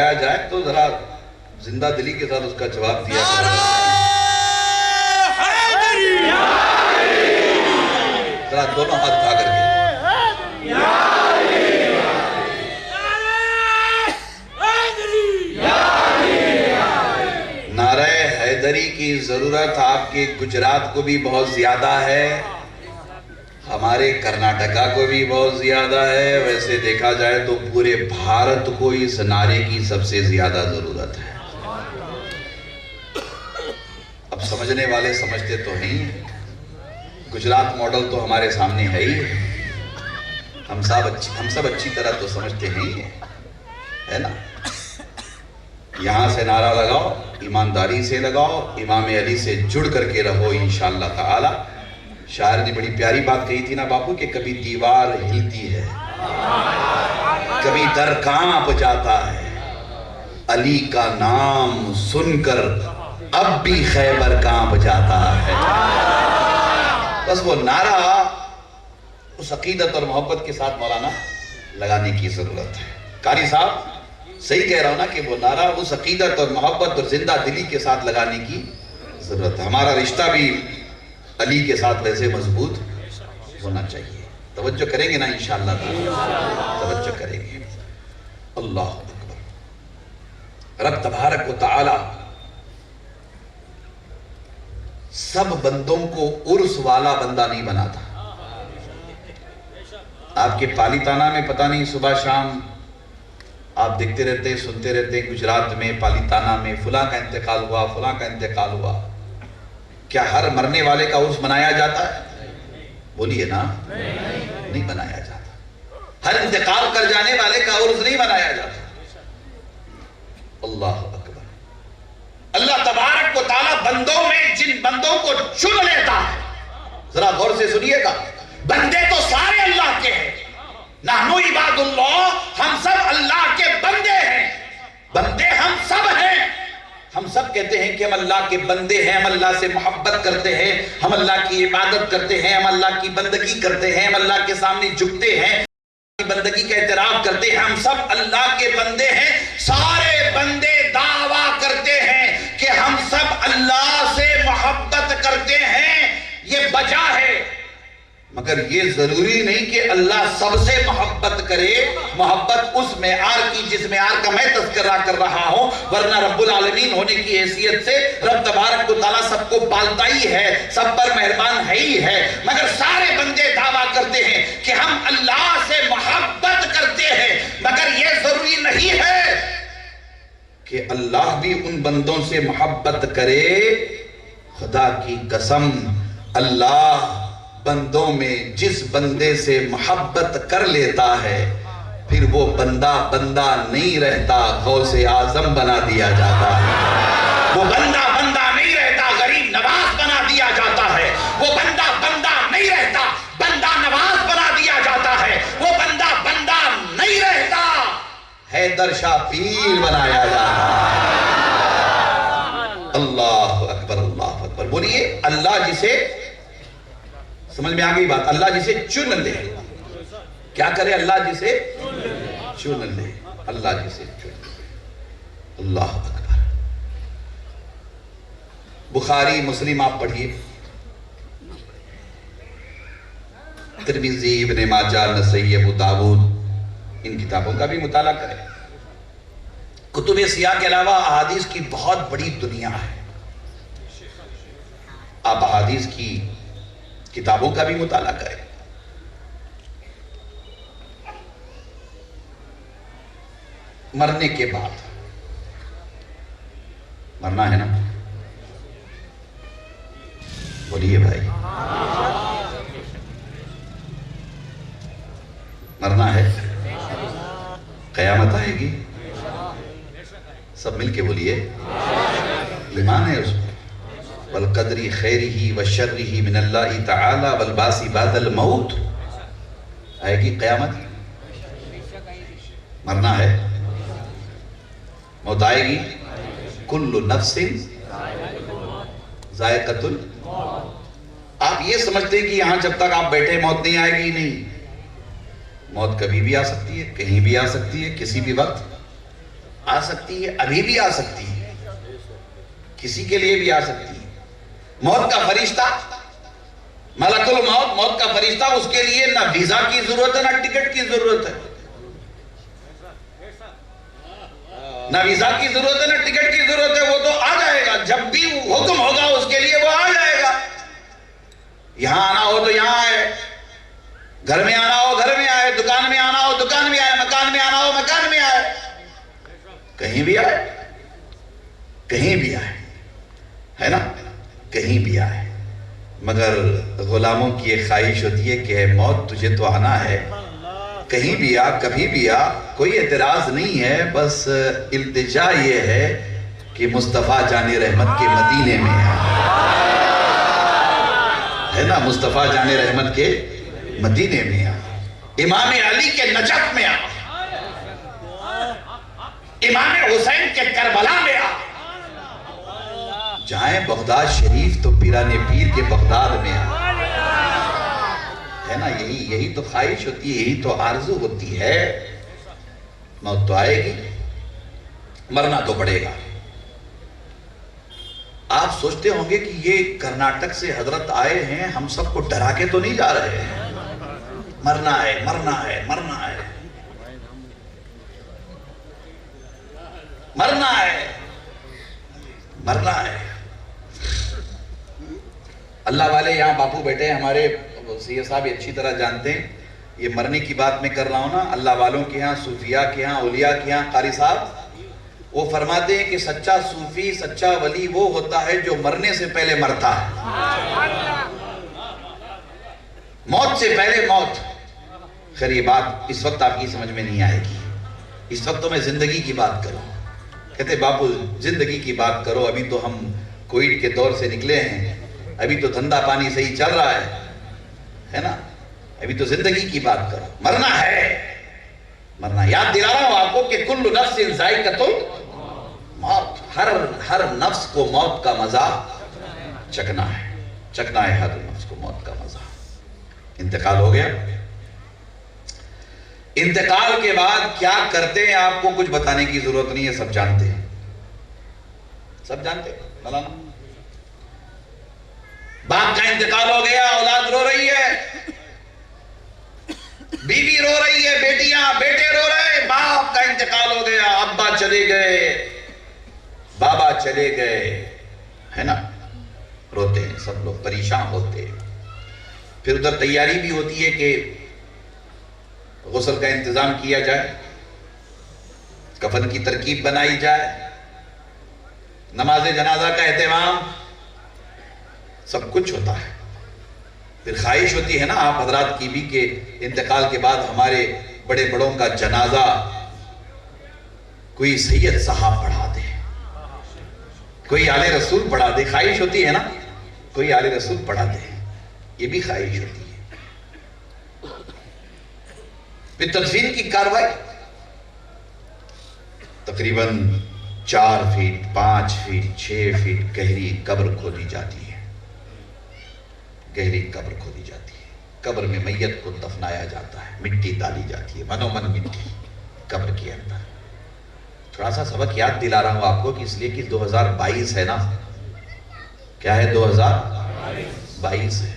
بلایا جائے تو ذرا زندہ دلی کے ساتھ اس کا جواب دیا ذرا دونوں ہاتھ اٹھا کر کے نعرہ حیدری کی ضرورت آپ کے گجرات کو بھی بہت زیادہ ہے، ہمارے کرناٹکا کو بھی بہت زیادہ ہے، ویسے دیکھا جائے تو پورے بھارت کو اس نعرے کی سب سے زیادہ ضرورت ہے۔ اب سمجھنے والے سمجھتے تو نہیں، گجرات ماڈل تو ہمارے سامنے ہے ہی، ہم سب اچھی طرح تو سمجھتے نہیں ہے نا۔ یہاں سے نعرہ لگاؤ، ایمانداری سے لگاؤ، امام علی سے جڑ کر کے رہو انشاءاللہ تعالی۔ شاعر نے بڑی پیاری بات کہی تھی نا باپو کہ کبھی دیوار ہلتی ہے، کبھی در کانپ جاتا ہے، علی کا نام سن کر اب بھی خیبر کانپ جاتا ہے۔ بس وہ نعرہ اس عقیدت اور محبت کے ساتھ مولانا لگانے کی ضرورت ہے۔ قاری صاحب صحیح کہہ رہا ہوں نا کہ وہ نعرہ اس عقیدت اور محبت اور زندہ دلی کے ساتھ لگانے کی ضرورت ہے۔ ہمارا رشتہ بھی علی کے ساتھ ویسے مضبوط ہونا چاہیے۔ توجہ کریں گے نا انشاءاللہ تعالی، توجہ کریں گے۔ اللہ اکبر۔ رب تبارک و تعالی سب بندوں کو عرس والا بندہ نہیں بناتا۔ آپ کے پالیتانہ میں پتہ نہیں صبح شام آپ دیکھتے رہتے ہیں، سنتے رہتے ہیں، گجرات میں پالیتانہ میں فلاں کا انتقال ہوا، فلاں کا انتقال ہوا۔ کیا ہر مرنے والے کا عرس منایا جاتا ہے؟ بولیے نا، نہیں منایا جاتا۔ ہر انتقال کر جانے والے کا عرس نہیں منایا جاتا۔ اللہ اکبر۔ اللہ تبارک و تعالی بندوں میں جن بندوں کو چن لیتا ہے، ذرا غور سے سنیے گا، بندے تو سارے اللہ کے ہیں، نحنو عباد اللہ، ہم سب اللہ کے بندے ہیں، بندے ہم سب ہیں۔ ہم سب کہتے ہیں کہ ہم اللہ کے بندے ہیں، ہم اللہ سے محبت کرتے ہیں، ہم اللہ کی عبادت کرتے ہیں، ہم اللہ کی بندگی کرتے ہیں، ہم اللہ کے سامنے جھکتے ہیں، بندگی کا اعتراف کرتے ہیں، ہم سب اللہ کے بندے ہیں۔ سارے بندے دعویٰ کرتے ہیں کہ ہم سب اللہ سے محبت کرتے ہیں، یہ وجہ ہے، مگر یہ ضروری نہیں کہ اللہ سب سے محبت کرے۔ محبت اس معیار کی جس معیار کا میں تذکرہ کر رہا ہوں، ورنہ رب العالمین ہونے کی حیثیت سے رب تبارک و تعالیٰ سب کو پالتا ہی ہے، سب پر مہربان ہے ہی ہے، مگر سارے بندے دعویٰ کرتے ہیں کہ ہم اللہ سے محبت کرتے ہیں، مگر یہ ضروری نہیں ہے کہ اللہ بھی ان بندوں سے محبت کرے۔ خدا کی قسم، اللہ بندوں میں جس بندے سے محبت کر لیتا ہے پھر وہ بندہ نہیں رہتا، غوث اعظم بنا دیا جاتا ہے۔ وہ بندہ نہیں رہتا، غریب نواز بنا دیا جاتا ہے۔ وہ بندہ نہیں رہتا، بندہ نواز بنا دیا جاتا ہے۔ وہ بندہ نہیں رہتا، حیدر شاہ پیر بنایا جاتا ہے۔ اللہ اکبر، اللہ اکبر۔ بولیے اللہ جسے، سمجھ میں آگئی بات، اللہ جسے چن لے، کیا کرے؟ اللہ جسے چن لے، اللہ جسے چن لے۔ اللہ اکبر۔ بخاری مسلم آپ پڑھیے، ترمذی، ابن ماجہ، نسائی، ابو داؤد، ان کتابوں کا بھی مطالعہ کریں۔ کتب سیاہ کے علاوہ احادیث کی بہت بڑی دنیا ہے، آپ احادیث کی کتابوں کا بھی مطالعہ کریں۔ مرنے کے بعد، مرنا ہے نا؟ بولیے بھائی، مرنا ہے، قیامت آئے گی، سب مل کے بولیے، ایمان ہے اس پر۔ والقدر خیرہی وشرہی من اللہ تعالی والباس بعد الموت، آئے گی قیامت، مرنا ہے، موت آئے گی۔ کل نفس ذائقۃ الموت۔ آپ یہ سمجھتے ہیں کہ یہاں جب تک آپ بیٹھے موت نہیں آئے گی؟ نہیں، موت کبھی بھی آ سکتی ہے، کہیں بھی آ سکتی ہے، کسی بھی وقت آ سکتی ہے، ابھی بھی آ سکتی ہے، کسی کے لیے بھی آ سکتی ہے۔ موت کا فرشتہ، ملک الموت، موت کا فرشتہ، اس کے لیے نہ ویزا کی ضرورت ہے نہ ٹکٹ کی ضرورت ہے، نہ ویزا کی ضرورت ہے نہ ٹکٹ کی ضرورت ہے، وہ تو آ جائے گا، جب بھی حکم ہوگا اس کے لیے وہ آ جائے گا۔ یہاں آنا ہو تو یہاں آئے، گھر میں آنا ہو گھر میں آئے، دکان میں آنا ہو دکان میں آئے، مکان میں آنا ہو مکان میں آئے، کہیں بھی آئے، کہیں بھی آئے، ہے نا، کہیں بھی آئے۔ مگر غلاموں کی ایک خواہش ہوتی ہے کہ اے موت تجھے تو آنا ہے، کہیں بھی آ، کبھی بھی آ، کوئی اعتراض نہیں ہے، بس التجا یہ ہے کہ مصطفیٰ جان رحمت کے مدینے میں آ، ہے نا، مصطفیٰ جان رحمت کے مدینے میں آ، امام علی کے نجف میں آ، امام حسین کے کربلا میں آ، جائیں بغداد شریف تو پیران پیر کے بغداد میں آ، ہے نا، یہی تو خواہش ہوتی ہے، یہی تو آرزو ہوتی ہے۔ موت تو آئے گی، مرنا تو پڑے گا۔ آپ سوچتے ہوں گے کہ یہ کرناٹک سے حضرت آئے ہیں، ہم سب کو ڈرا کے تو نہیں جا رہے ہیں، مرنا ہے مرنا ہے مرنا ہے مرنا ہے مرنا ہے۔ اللہ والے یہاں باپو بیٹھے ہیں ہمارے، سید صاحب اچھی طرح جانتے ہیں، یہ مرنے کی بات میں کر رہا ہوں نا، اللہ والوں کے ہاں، صوفیاء کے ہاں، اولیاء کے ہاں، قاری صاحب وہ فرماتے ہیں کہ سچا صوفی، سچا ولی وہ ہوتا ہے جو مرنے سے پہلے مرتا ہے، موت سے پہلے موت۔ خیر یہ بات اس وقت آپ کی سمجھ میں نہیں آئے گی، اس وقت تو میں زندگی کی بات کروں۔ کہتے باپو زندگی کی بات کرو، ابھی تو ہم کووڈ کے دور سے نکلے ہیں، ابھی تو دھندا پانی صحیح چل رہا ہے نا، ابھی تو زندگی کی بات کرو۔ مرنا ہے، مرنا، یاد دلا رہا ہوں آپ کو کہ کل نفس ذائقۃ الموت، ہر نفس کو موت کا مزہ چکھنا ہے ہر نفس کو موت کا مزہ۔ انتقال ہو گیا، انتقال کے بعد کیا کرتے ہیں آپ کو کچھ بتانے کی ضرورت نہیں ہے، سب جانتے ہیں، سب جانتے ہیں۔ باپ کا انتقال ہو گیا، اولاد رو رہی ہے، بیوی رو رہی ہے، بیٹیاں بیٹے رو رہے، باپ کا انتقال ہو گیا، ابا چلے گئے، بابا چلے گئے، ہے نا، روتے ہیں سب لوگ، پریشان ہوتے ہیں۔ پھر ادھر تیاری بھی ہوتی ہے کہ غسل کا انتظام کیا جائے، کفن کی ترکیب بنائی جائے، نماز جنازہ کا اہتمام، سب کچھ ہوتا ہے۔ پھر خواہش ہوتی ہے نا آپ حضرات کی بھی کہ انتقال کے بعد ہمارے بڑے بڑوں کا جنازہ کوئی سید صاحب پڑھا دے، کوئی آل رسول پڑھا دے، خواہش ہوتی ہے نا، کوئی آل رسول پڑھا دے، یہ بھی خواہش ہوتی ہے۔ پھر تدفین کی کاروائی، تقریباً 4 فیٹ 5 فیٹ 6 فیٹ گہری قبر کھودی جاتی ہے، گہری قبر کھودی جاتی ہے، قبر میں میت کو دفنایا جاتا ہے، مٹی ڈالی جاتی ہے، منو من مٹی قبر کے اندر۔ تھوڑا سا سبق یاد دلا رہا ہوں آپ کو کہ اس لیے کہ 2022 ہے نا، کیا ہے 2022 ہے۔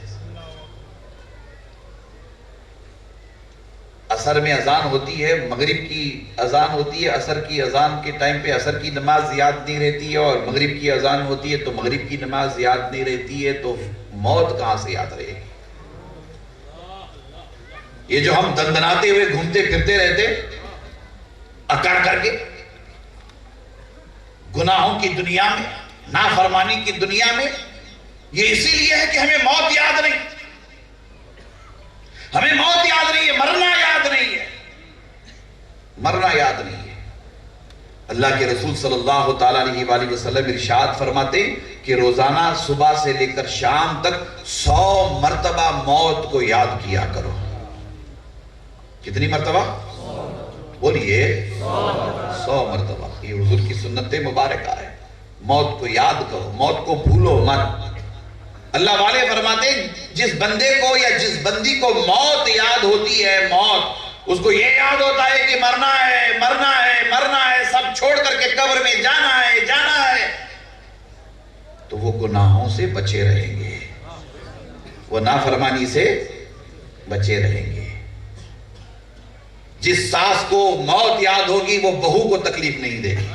عصر میں اذان ہوتی ہے، مغرب کی اذان ہوتی ہے، عصر کی اذان کے ٹائم پہ عصر کی نماز یاد نہیں رہتی ہے، اور مغرب کی اذان ہوتی ہے تو مغرب کی نماز یاد نہیں رہتی ہے، تو موت کہاں سے یاد رہے گی؟ یہ جو ہم دندناتے ہوئے گھومتے پھرتے رہتے اکڑ کر کے گناہوں کی دنیا میں، نافرمانی کی دنیا میں، یہ اسی لیے ہے کہ ہمیں موت یاد نہیں، ہمیں موت یاد نہیں ہے، مرنا یاد نہیں ہے، مرنا یاد نہیں ہے۔ اللہ کے رسول صلی اللہ تعالیٰ علیہ وآلہ وسلم ارشاد فرماتے کہ روزانہ صبح سے لے کر شام تک 100 مرتبہ موت کو یاد کیا کرو۔ کتنی مرتبہ؟ بولیے 100 مرتبہ۔ یہ حضور کی سنت مبارکہ ہے، موت کو یاد کرو، موت کو بھولو مت۔ اللہ والے فرماتے ہیں جس بندے کو یا جس بندی کو موت یاد ہوتی ہے، موت، اس کو یہ یاد ہوتا ہے کہ مرنا ہے مرنا ہے مرنا ہے، سب چھوڑ کر کے قبر میں جانا ہے جانا ہے، تو وہ گناہوں سے بچے رہیں گے، وہ نافرمانی سے بچے رہیں گے۔ جس ساس کو موت یاد ہوگی وہ بہو کو تکلیف نہیں دے گی،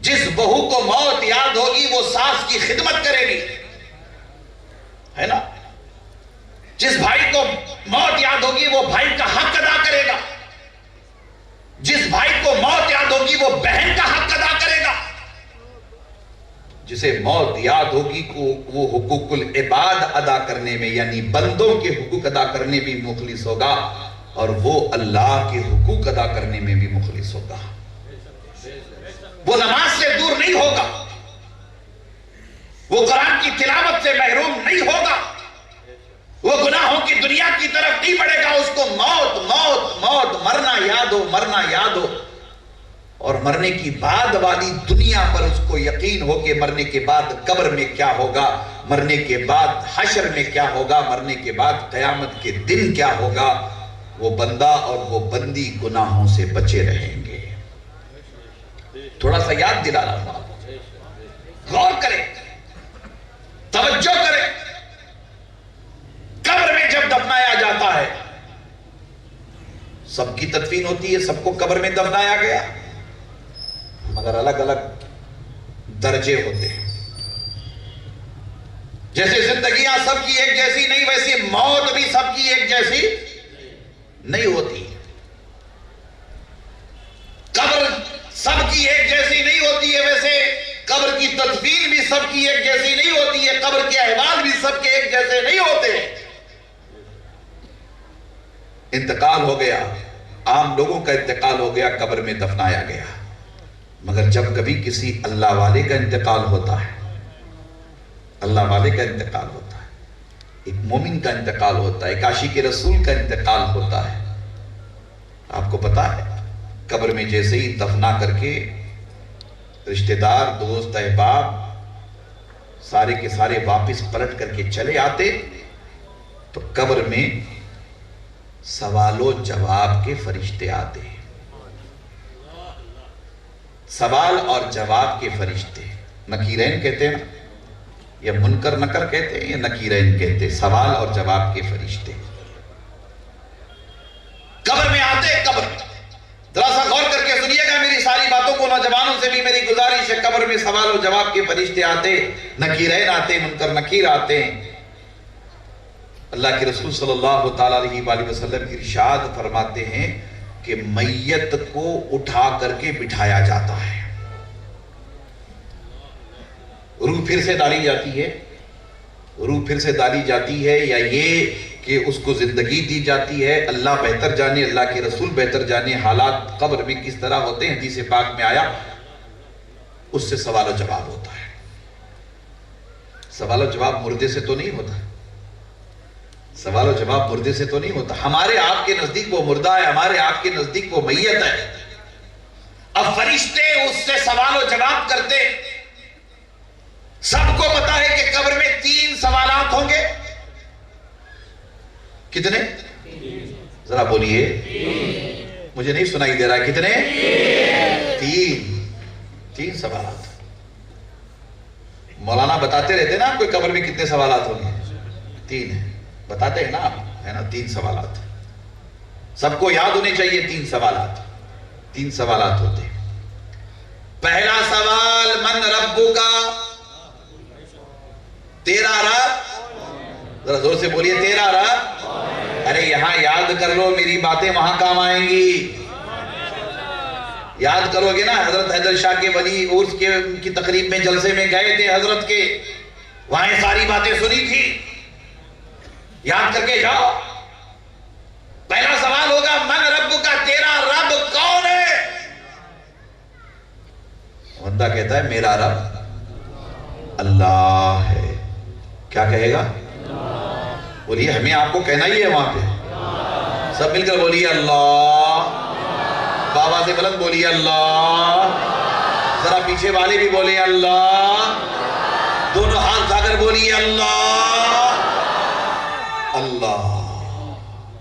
جس بہو کو موت یاد ہوگی وہ ساس کی خدمت کرے گی، ہے نا؟ جس بھائی کو موت یاد ہوگی وہ بھائی کا حق ادا کرے گا، جس بھائی کو موت یاد ہوگی وہ بہن کا حق ادا کرے گا، جسے موت یاد ہوگی وہ حقوق العباد ادا کرنے میں یعنی بندوں کے حقوق ادا کرنے بھی مخلص ہوگا، اور وہ اللہ کے حقوق ادا کرنے میں بھی مخلص ہوگا۔ وہ نماز سے دور نہیں ہوگا، وہ قرآن کی تلاوت سے محروم نہیں ہوگا، وہ گناہوں کی دنیا کی طرف نہیں بڑھے گا، اس کو موت موت موت مرنا یاد ہو مرنا یاد ہو، اور مرنے کی بعد والی دنیا پر اس کو یقین ہو کہ مرنے کے بعد قبر میں کیا ہوگا، مرنے کے بعد حشر میں کیا ہوگا، مرنے کے بعد قیامت کے دن کیا ہوگا۔ وہ بندہ اور وہ بندی گناہوں سے بچے رہیں گے۔ تھوڑا سا یاد دلا رہا ہوں، غور کریں، توجہ کریں۔ قبر میں جب دفنایا جاتا ہے سب کی تدفین ہوتی ہے، سب کو قبر میں دفنایا گیا، مگر الگ الگ درجے ہوتے ہیں۔ جیسے زندگیاں سب کی ایک جیسی نہیں، ویسے موت بھی سب کی ایک جیسی نہیں ہوتی۔ قبر سب کی ایک جیسی نہیں ہوتی ہے، ویسے قبر کی تدفین بھی سب کی ایک جیسی نہیں ہوتی ہے، قبر کے احوال بھی سب کے ایک جیسے نہیں ہوتے۔ انتقال ہو گیا، عام لوگوں کا انتقال ہو گیا، قبر میں دفنایا گیا، مگر جب کبھی کسی اللہ والے کا انتقال ہوتا ہے، اللہ والے کا انتقال ہوتا ہے، ایک مومن کا انتقال ہوتا ہے، ایک عاشق رسول کا انتقال ہوتا ہے، آپ کو پتا ہے قبر میں جیسے ہی دفنا کر کے رشتہ دار دوست احباب سارے کے سارے واپس پلٹ کر کے چلے آتے تو قبر میں سوال و جواب کے فرشتے آتے ہیں، سوال اور جواب کے فرشتے، نکیرین کہتے ہیں نا، یا منکر نکر کہتے ہیں یا نکیرین کہتے ہیں، سوال اور جواب کے فرشتے قبر میں آتے۔ قبر ذرا سا غور کر کے سنیے گا میری ساری باتوں کو، نوجوانوں سے بھی میری گزارش ہے، قبر میں سوال و جواب کے فرشتے آتے، نکیرین آتے، منکر نکیر آتے ہیں۔ اللہ کے رسول صلی اللہ تعالیٰ علیہ وآلہ وسلم ارشاد فرماتے ہیں کہ میت کو اٹھا کر کے بٹھایا جاتا ہے، روح پھر سے ڈالی جاتی ہے، روح پھر سے ڈالی جاتی ہے، یا یہ کہ اس کو زندگی دی جاتی ہے، اللہ بہتر جانے، اللہ کے رسول بہتر جانے حالات قبر میں کس طرح ہوتے ہیں، حدیث پاک میں آیا، اس سے سوال و جواب ہوتا ہے۔ سوال و جواب مردے سے تو نہیں ہوتا، سوال و جواب مردے سے تو نہیں ہوتا، ہمارے آپ کے نزدیک وہ مردہ ہے، ہمارے آپ کے نزدیک وہ میت ہے۔ اب فرشتے اس سے سوال و جواب کرتے، سب کو پتا ہے کہ قبر میں 3 سوالات ہوں گے، کتنے؟ ذرا بولیے، مجھے نہیں سنائی دے رہا ہے، کتنے؟ 3 سوالات۔ مولانا بتاتے رہتے نا آپ کو قبر میں کتنے سوالات ہوں گے، 3 ہیں، بتاتے ہیں نا آپ، ہے نا، 3 سوالات سب کو یاد ہونے چاہیے۔ 3 سوالات 3 سوالات ہوتے ہیں۔ پہلا سوال، من ربک، تیرا رب، ذرا زور سے بولیے، تیرا رب۔ ارے یہاں یاد کر لو، میری باتیں وہاں کام آئیں گی، یاد کرو گے نا۔ حضرت حیدر شاہ کے ولی عرس کی تقریب میں جلسے میں گئے تھے حضرت کے، وہاں یہ ساری باتیں سنی تھی، یاد کر کے جاؤ۔ پہلا سوال ہوگا من رب کا، تیرا رب کون ہے؟ بندہ کہتا ہے میرا رب اللہ ہے، کیا کہے گا؟ بولیے، ہمیں آپ کو کہنا ہی ہے وہاں پہ، سب مل کر بولیے اللہ، بابا سے بلند بولیے اللہ، ذرا پیچھے والے بھی بولے اللہ، دونوں ہاتھ اٹھا کر بولیے اللہ اللہ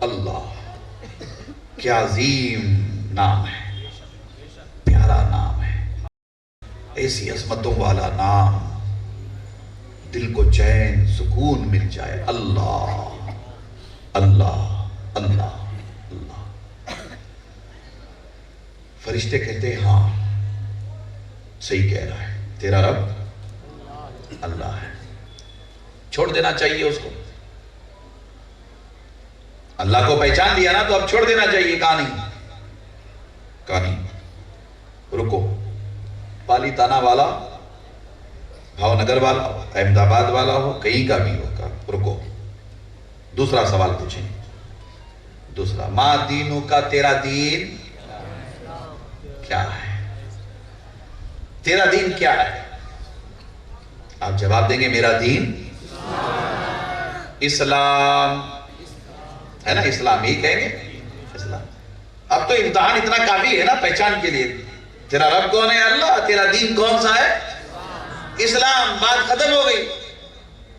اللہ۔ کیا عظیم نام ہے، پیارا نام ہے، ایسی عظمتوں والا نام، دل کو چین سکون مل جائے۔ اللہ اللہ اللہ اللہ۔ فرشتے کہتے ہیں ہاں صحیح کہہ رہا ہے، تیرا رب اللہ ہے، چھوڑ دینا چاہیے اس کو۔ اللہ کو پہچان لیا نا تو اب چھوڑ دینا چاہیے۔ کہانی رکو، پالی تانا والا، بھاؤ نگر والا، احمد آباد والا ہو، کہیں کا بھی ہوگا، رکو، دوسرا سوال پوچھیں۔ دوسرا، ما دینوں کا، تیرا دین کیا ہے؟ تیرا دین کیا ہے؟ آپ جواب دیں گے میرا دین اسلام ہے نا، اسلام ہی کہیں گے، اسلام۔ اب تو امتحان اتنا کافی ہے نا پہچان کے لیے، تیرا رب کون ہے؟ اللہ، تیرا دین کون سا ہے؟ اسلام۔ بات ختم ہو گئی،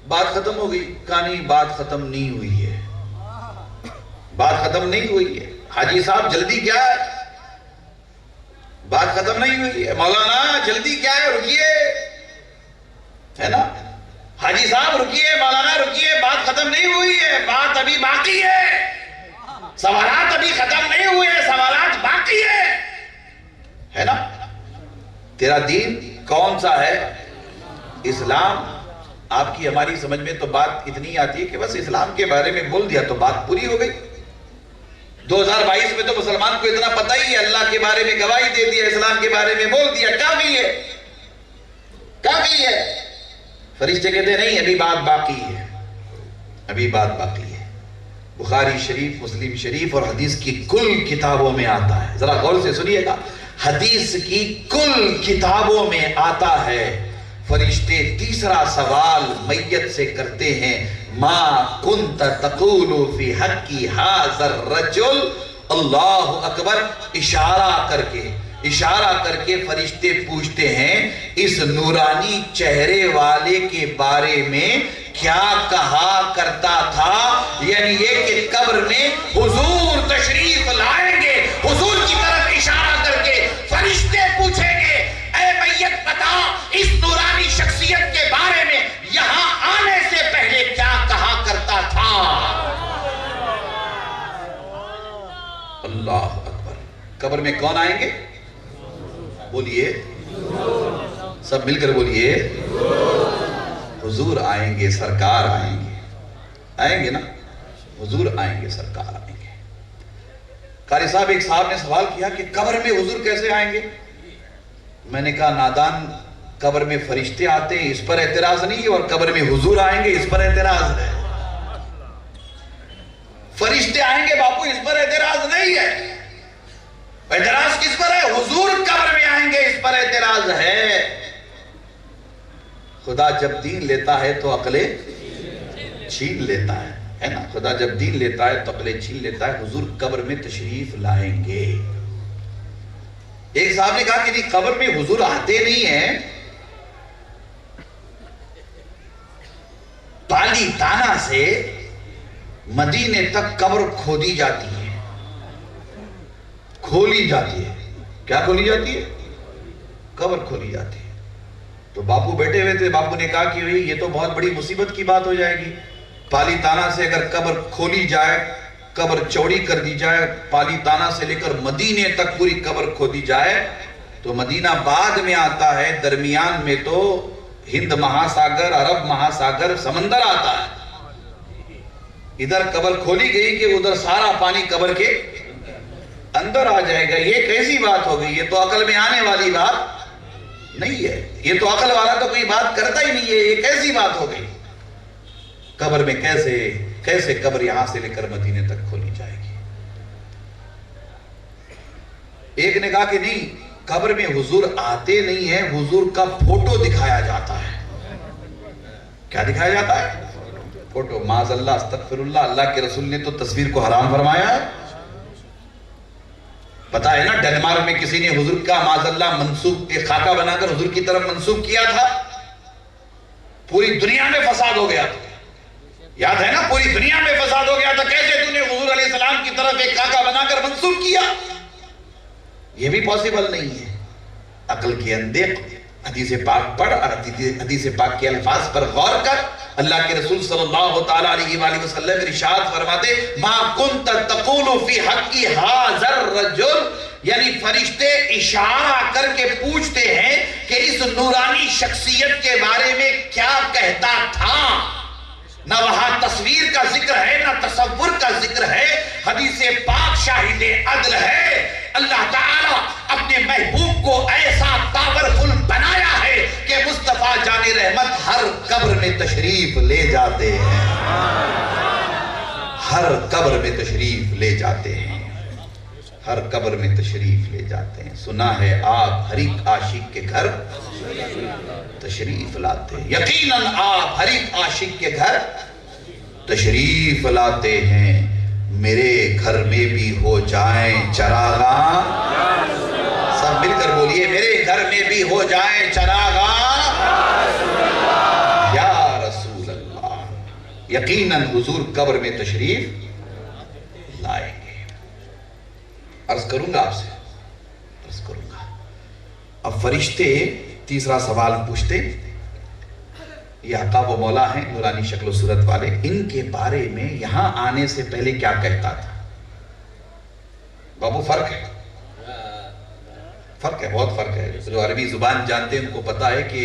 بات ختم ہو گئی۔ کہانی بات ختم نہیں ہوئی ہے، بات ختم نہیں ہوئی ہے۔ حاجی صاحب جلدی کیا ہے؟ بات ختم نہیں ہوئی ہے۔ مولانا جلدی کیا ہے؟ رکیے، ہے نا؟ حاجی صاحب رکیے، مولانا رکیے، بات ختم نہیں ہوئی ہے، بات ابھی باقی ہے، سوالات ابھی ختم نہیں ہوئے ہیں، سوالات باقی ہے نا؟ تیرا دین کون سا ہے؟ اسلام۔ آپ کی ہماری سمجھ میں تو بات اتنی آتی ہے کہ بس اسلام کے بارے میں بول دیا تو بات پوری ہو گئی۔ 2022 میں تو مسلمان کو اتنا پتہ ہی ہے، اللہ کے بارے میں گواہی دے دیا، اسلام کے بارے میں بول دیا، کافی ہے، کافی ہے۔ فرشتے کہتے ہیں نہیں، ابھی بات باقی ہے، ابھی بات باقی ہے۔ بخاری شریف، مسلم شریف اور حدیث کی کل کتابوں میں آتا ہے، ذرا غور سے سنیے گا، حدیث کی کل کتابوں میں آتا ہے، فرشتے تیسرا سوال میت سے کرتے ہیں، ما کنت تقول فی حقی ھذا الرجل، اللہ اکبر، اشارہ کر کے فرشتے پوچھتے ہیں اس نورانی چہرے والے کے بارے میں کیا کہا کرتا تھا؟ یعنی یہ کہ قبر میں حضور تشریف لائیں گے، حضور کی طرف اشارہ کر کے فرشتے پوچھیں گے، اے میت بتا اس نورانی شخصیت کے بارے میں یہاں آنے سے پہلے کیا کہا کرتا تھا؟ اللہ اکبر۔ قبر میں کون آئیں گے؟ بولیے، سب مل کر بولیے، حضور آئیں گے، سرکار آئیں گے، آئیں گے نا، حضور آئیں گے، سرکار آئیں گے۔ قاری صاحب، ایک صاحب نے سوال کیا کہ قبر میں حضور کیسے آئیں گے؟ میں نے کہا نادان، قبر میں فرشتے آتے ہیں اس پر اعتراض نہیں ہے، اور قبر میں حضور آئیں گے اس پر اعتراض ہے۔ فرشتے آئیں گے باپو، اس پر اعتراض نہیں ہے، اعتراض کس پر ہے؟ حضور قبر میں آئیں گے اس پر اعتراض ہے۔ خدا جب دین لیتا ہے تو عقلیں چھین لیتا ہے نا؟ خدا جب دین لیتا ہے تو عقلیں چھین لیتا ہے۔ حضور قبر میں تشریف لائیں گے۔ ایک صاحب نے کہا کہ نہیں، قبر میں حضور آتے نہیں ہیں، پالی تانا سے مدینے تک قبر کھودی جاتی ہے، کھولی جاتی ہے۔ کیا کھولی جاتی ہے؟ قبر کھولی جاتی ہے۔ تو باپو بیٹھے ہوئے تھے، باپو نے کہا کہ یہ تو بہت بڑی مصیبت کی بات ہو جائے گی، پالی تانا سے اگر قبر کھولی جائے، قبر چوڑی کر دی جائے، پالی تانا سے لے کر مدینے تک پوری قبر کھودی جائے تو مدینہ بعد میں آتا ہے، درمیان میں تو ہند مہاساگر، عرب مہاساگر، سمندر آتا ہے۔ ادھر قبر کھولی گئی کہ ادھر سارا پانی قبر کے اندر آ جائے گا۔ یہ کیسی بات ہو گئی؟ یہ تو عقل میں آنے والی بات نہیں ہے، یہ تو عقل والا تو کوئی بات کرتا ہی نہیں ہے، یہ کیسی بات ہو گئی؟ قبر میں کیسے قبر یہاں سے لے کر مدینے تک کھولی جائے گی؟ ایک نے کہا کہ نہیں، قبر میں حضور آتے نہیں ہیں، حضور کا فوٹو دکھایا جاتا ہے۔ کیا دکھایا جاتا ہے؟ فوٹو۔ معاذ اللہ، استغفر اللہ، اللہ کے رسول نے تو تصویر کو حرام فرمایا ہے۔ پتا ہے نا، ڈنمارک میں کسی نے حضور کا معاذ اللہ منسوب، ایک خاکہ بنا کر حضور کی طرف منسوب کیا تھا، پوری دنیا میں فساد ہو گیا تھا۔ یاد ہے نا پوری دنیا میں فساد ہو گیا تھا، کیسے تو نے حضور علیہ السلام کی طرف ایک کاکا بنا کر منسوب کیا؟ یہ بھی پاسبل نہیں ہے۔ عقل کے اندے حدیث پاک پڑھ اور حدیث پاک کے الفاظ پر غور کر۔ اللہ کے رسول صلی اللہ تعالیٰ علیہ وآلہ وسلم ارشاد فرماتے ما کنت تقول فی حق ھذا الرجل، یعنی فرشتے اشارہ کر کے پوچھتے ہیں کہ اس نورانی شخصیت کے بارے میں کیا کہتا تھا۔ نہ وہاں تصویر کا ذکر ہے نہ تصور کا ذکر ہے، حدیث پاک شاہد عدل ہے۔ اللہ تعالیٰ اپنے محبوب کو ایسا پاورفل بنایا ہے کہ مصطفیٰ جان رحمت ہر قبر میں تشریف لے جاتے ہیں، ہر قبر میں تشریف لے جاتے ہیں، ہر قبر میں تشریف لے جاتے ہیں۔ سنا ہے آپ ہر ایک عاشق کے گھر تشریف لاتے ہیں، یقیناً آپ ہر ایک عاشق کے گھر تشریف لاتے ہیں۔ میرے گھر میں بھی ہو جائیں چراغاں، سب مل کر بولیے میرے گھر میں بھی ہو جائیں چراغاں یا رسول اللہ۔ یقیناً حضور قبر میں تشریف لائیں گے۔ عرض کروں گا آپ سے، عرض کروں گا۔ اب فرشتے تیسرا سوال پوچھتے، یہ آقا و مولا ہیں نورانی شکل و صورت والے، ان کے بارے میں یہاں آنے سے پہلے کیا کہتا تھا؟ بابو فرق ہے، فرق ہے، بہت فرق ہے۔ جو عربی زبان جانتے ہیں ان کو پتا ہے کہ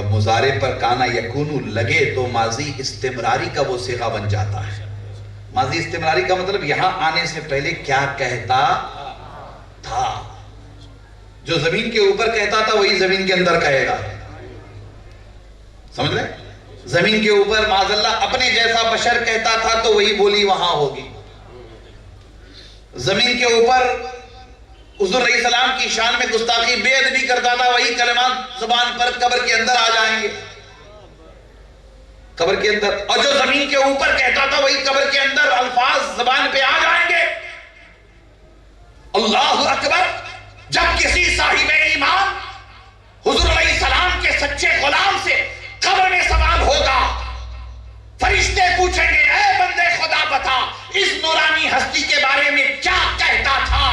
مضارع پر کانا یکونو لگے تو ماضی استمراری کا وہ صیغہ بن جاتا ہے۔ ماضی استمراری کا مطلب یہاں آنے سے پہلے کیا کہتا تھا۔ جو زمین کے اوپر کہتا تھا وہی زمین کے اندر کہے گا، سمجھ لیں؟ زمین کے اوپر معاذ اللہ اپنے جیسا بشر کہتا تھا تو وہی بولی وہاں ہوگی۔ زمین کے اوپر حضور علیہ السلام کی شان میں گستاخی بے ادبی کرتا تھا، وہی کلمات زبان پر قبر کے اندر آ جائیں گے، قبر کے اندر۔ اور جو زمین کے اوپر کہتا تھا وہی قبر کے اندر الفاظ زبان پہ آ جائیں گے۔ اللہ اکبر۔ جب کسی صاحب ایمان حضور علیہ السلام کے سچے غلام سے قبر میں سوال ہوگا، فرشتے پوچھیں گے اے بندے خدا بتا اس نورانی ہستی کے بارے میں کیا کہتا تھا؟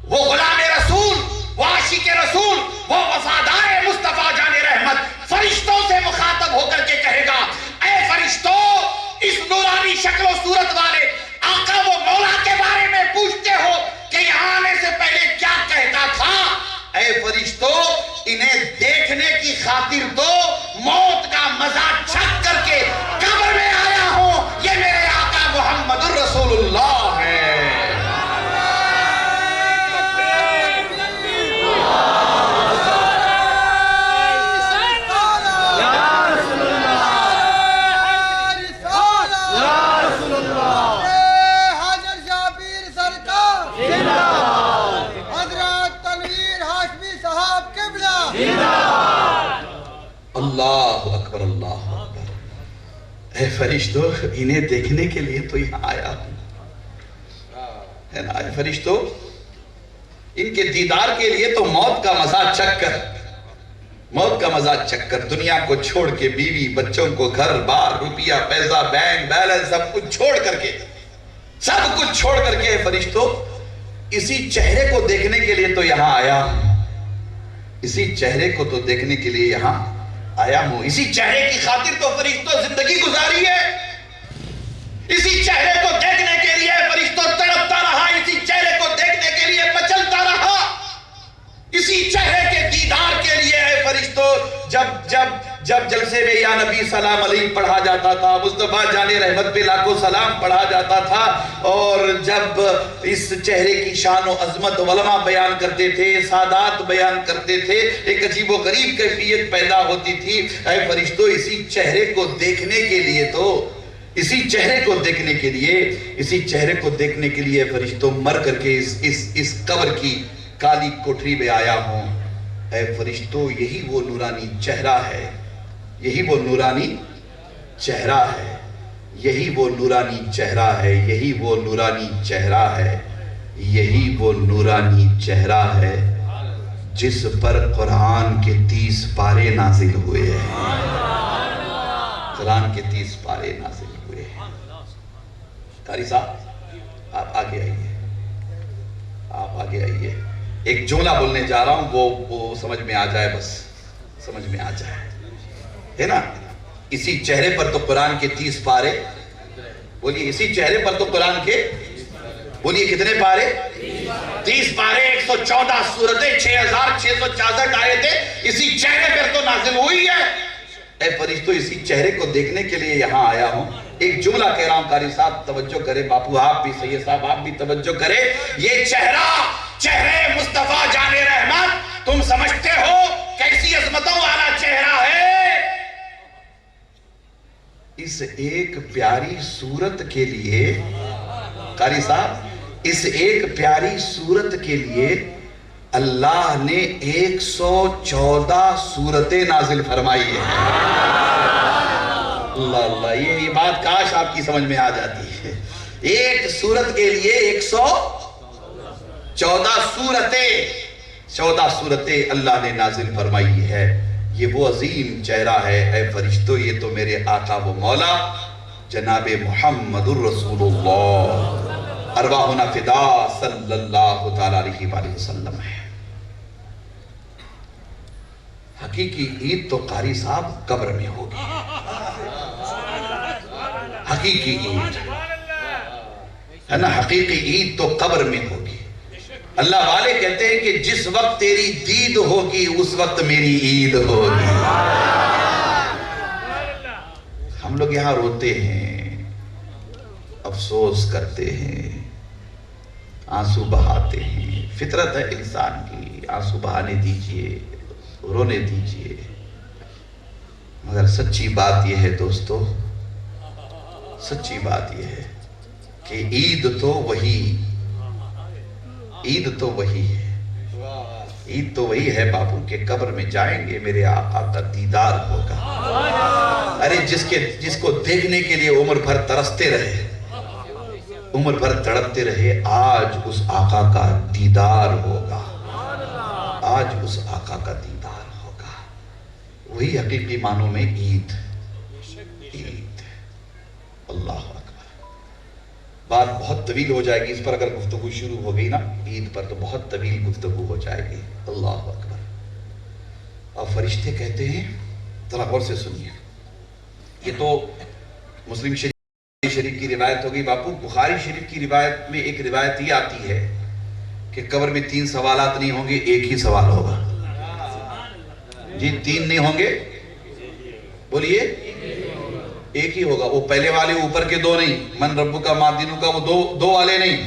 وہ غلام رسول، وہ عاشق رسول، وہ وفادار مصطفیٰ جان رحمت فرشتوں سے مخاطب ہو کر کے کہے گا اے فرشتوں، اس نورانی شکل و صورت والے آقا و مولا کے بارے میں پوچھتے ہو کہ یہاں آنے سے پہلے کیا کہتا تھا؟ اے فرشتوں، انہیں دیکھنے کی خاطر تو موت کا مزہ چھک کر کے قبر میں آیا ہوں۔ یہ میرے آقا محمد الرسول اللہ ہے۔ اللہ اکبر، اللہ اکبر۔ اے فرشتوں، انہیں دیکھنے کے لیے تو یہاں آیا ہوں، ہے نا؟ اے فرشتوں، ان کے دیدار کے لیے تو موت کا مزہ چکھ کر، موت کا مزہ چکھ کر، دنیا کو چھوڑ کے، بیوی بچوں کو، گھر بار، روپیہ پیسہ، بینک بیلنس، سب کچھ چھوڑ کر کے، سب کچھ چھوڑ کر کے، اے فرشتوں، اسی چہرے کو دیکھنے کے لیے تو یہاں آیا ہوں، اسی چہرے کو تو دیکھنے کے لیے یہاں آیا ہوں۔ اسی چہرے کی خاطر تو فرشتوں زندگی گزاری ہے، اسی چہرے کو دیکھنے کے لیے فرشتوں تڑپتا رہا، اسی چہرے کو دیکھنے کے لیے مچلتا رہا، اسی چہرے کے دیدار کے لیے اے فرشتوں جب جلسے میں یا نبی سلام علیہ پڑھا جاتا تھا، مصطفیٰ جان رحمت پہ لاکھوں سلام پڑھا جاتا تھا، اور جب اس چہرے کی شان و عظمت علماء بیان کرتے تھے، سادات بیان کرتے تھے، ایک عجیب و غریب کیفیت پیدا ہوتی تھی۔ اے فرشتوں، اسی چہرے کو دیکھنے کے لیے تو، اسی چہرے کو دیکھنے کے لیے، اسی چہرے کو دیکھنے کے لیے فرشتوں مر کر کے اس قبر کی کالی کوٹری میں آیا ہوں۔ اے فرشتوں، یہی وہ نورانی چہرہ ہے، یہی وہ نورانی چہرہ ہے، یہی وہ نورانی چہرہ ہے، یہی وہ نورانی چہرہ ہے، یہی وہ نورانی چہرہ ہے جس پر قرآن کے 30 پارے نازل ہوئے ہیں۔ قرآن کے 30 پارے نازل ہوئے ہیں۔ قاری صاحب آپ آگے آئیے، آپ آگے آئیے، ایک جملہ بولنے جا رہا ہوں، وہ سمجھ میں آ جائے، بس سمجھ میں آ جائے، ہے نا؟ اسی چہرے پر تو قرآن کے 30 پارے، بولیے اسی چہرے پر تو قرآن کے، بولیے کتنے پارے؟ 30 پارے، 114 سورتیں، 6666 آیتیں اسی چہرے پر تو نازل ہوئی ہے۔ اے فرشتوں، اسی چہرے کو دیکھنے کے لیے یہاں آیا ہوں۔ ایک جملہ کہہ رہا ہوں، قاری صاحب توجہ کرے، باپو آپ بھی، سید صاحب آپ بھی توجہ کرے۔ یہ چہرے مصطفیٰ جان رحمت، تم سمجھتے ہو کیسی عظمتوں والا چہرہ ہے؟ اس ایک پیاری صورت کے لیے، قاری صاحب، اس ایک پیاری صورت کے لیے اللہ نے 114 سورتیں نازل فرمائی ہیں۔ اللہ اللہ، یہ بات کاش آپ کی سمجھ میں آ جاتی ہے۔ ایک سورت کے لیے 114 سورتیں اللہ نے نازل فرمائی ہے۔ یہ وہ عظیم چہرہ ہے۔ اے فرشتوں، یہ تو میرے آقا و مولا جناب محمد الرسول اللہ ارواحنا فدا صلی اللہ تعالیٰ علیہ وآلہ وسلم ہے۔ حقیقی عید تو قاری صاحب قبر میں ہوگی، حقیقی عید ہے نا، حقیقی عید تو قبر میں ہوگی۔ اللہ والے کہتے ہیں کہ جس وقت تیری دید ہوگی اس وقت میری عید ہوگی۔ ہم لوگ یہاں روتے ہیں، افسوس کرتے ہیں، آنسو بہاتے ہیں، فطرت ہے انسان کی، آنسو بہانے دیجئے، رونے دیجئے، مگر سچی بات یہ ہے دوستو، سچی بات یہ ہے کہ عید تو وہی ہے، عید تو وہی ہے باپو کہ قبر میں جائیں گے، میرے آقا کا دیدار ہوگا۔ ارے جس کو دیکھنے کے لیے عمر بھر ترستے رہے، عمر بھر تڑپتے رہے، آج اس آقا کا دیدار ہوگا، آج اس آقا کا دیدار ہوگا۔ وہی حقیقی معنوں میں عید، اللہ اکبر۔ بات بہت طویل ہو جائے گی اس پر، اگر گفتگو شروع ہو گئی نا عید پر تو بہت طویل گفتگو ہو جائے گی۔ اللہ اکبر۔ اور فرشتے کہتے ہیں، ذرا غور سے سنیے، یہ تو مسلم شریف کی روایت ہوگی باپو۔ بخاری شریف کی روایت میں ایک روایت یہ آتی ہے کہ قبر میں 3 سوالات نہیں ہوں گے، ایک ہی سوال ہوگا۔ جی 3 نہیں ہوں گے، بولیے ایک ہی ہوگا۔ وہ پہلے والے اوپر کے 2 نہیں، من ربو کا مادینو کا، وہ دو والے نہیں،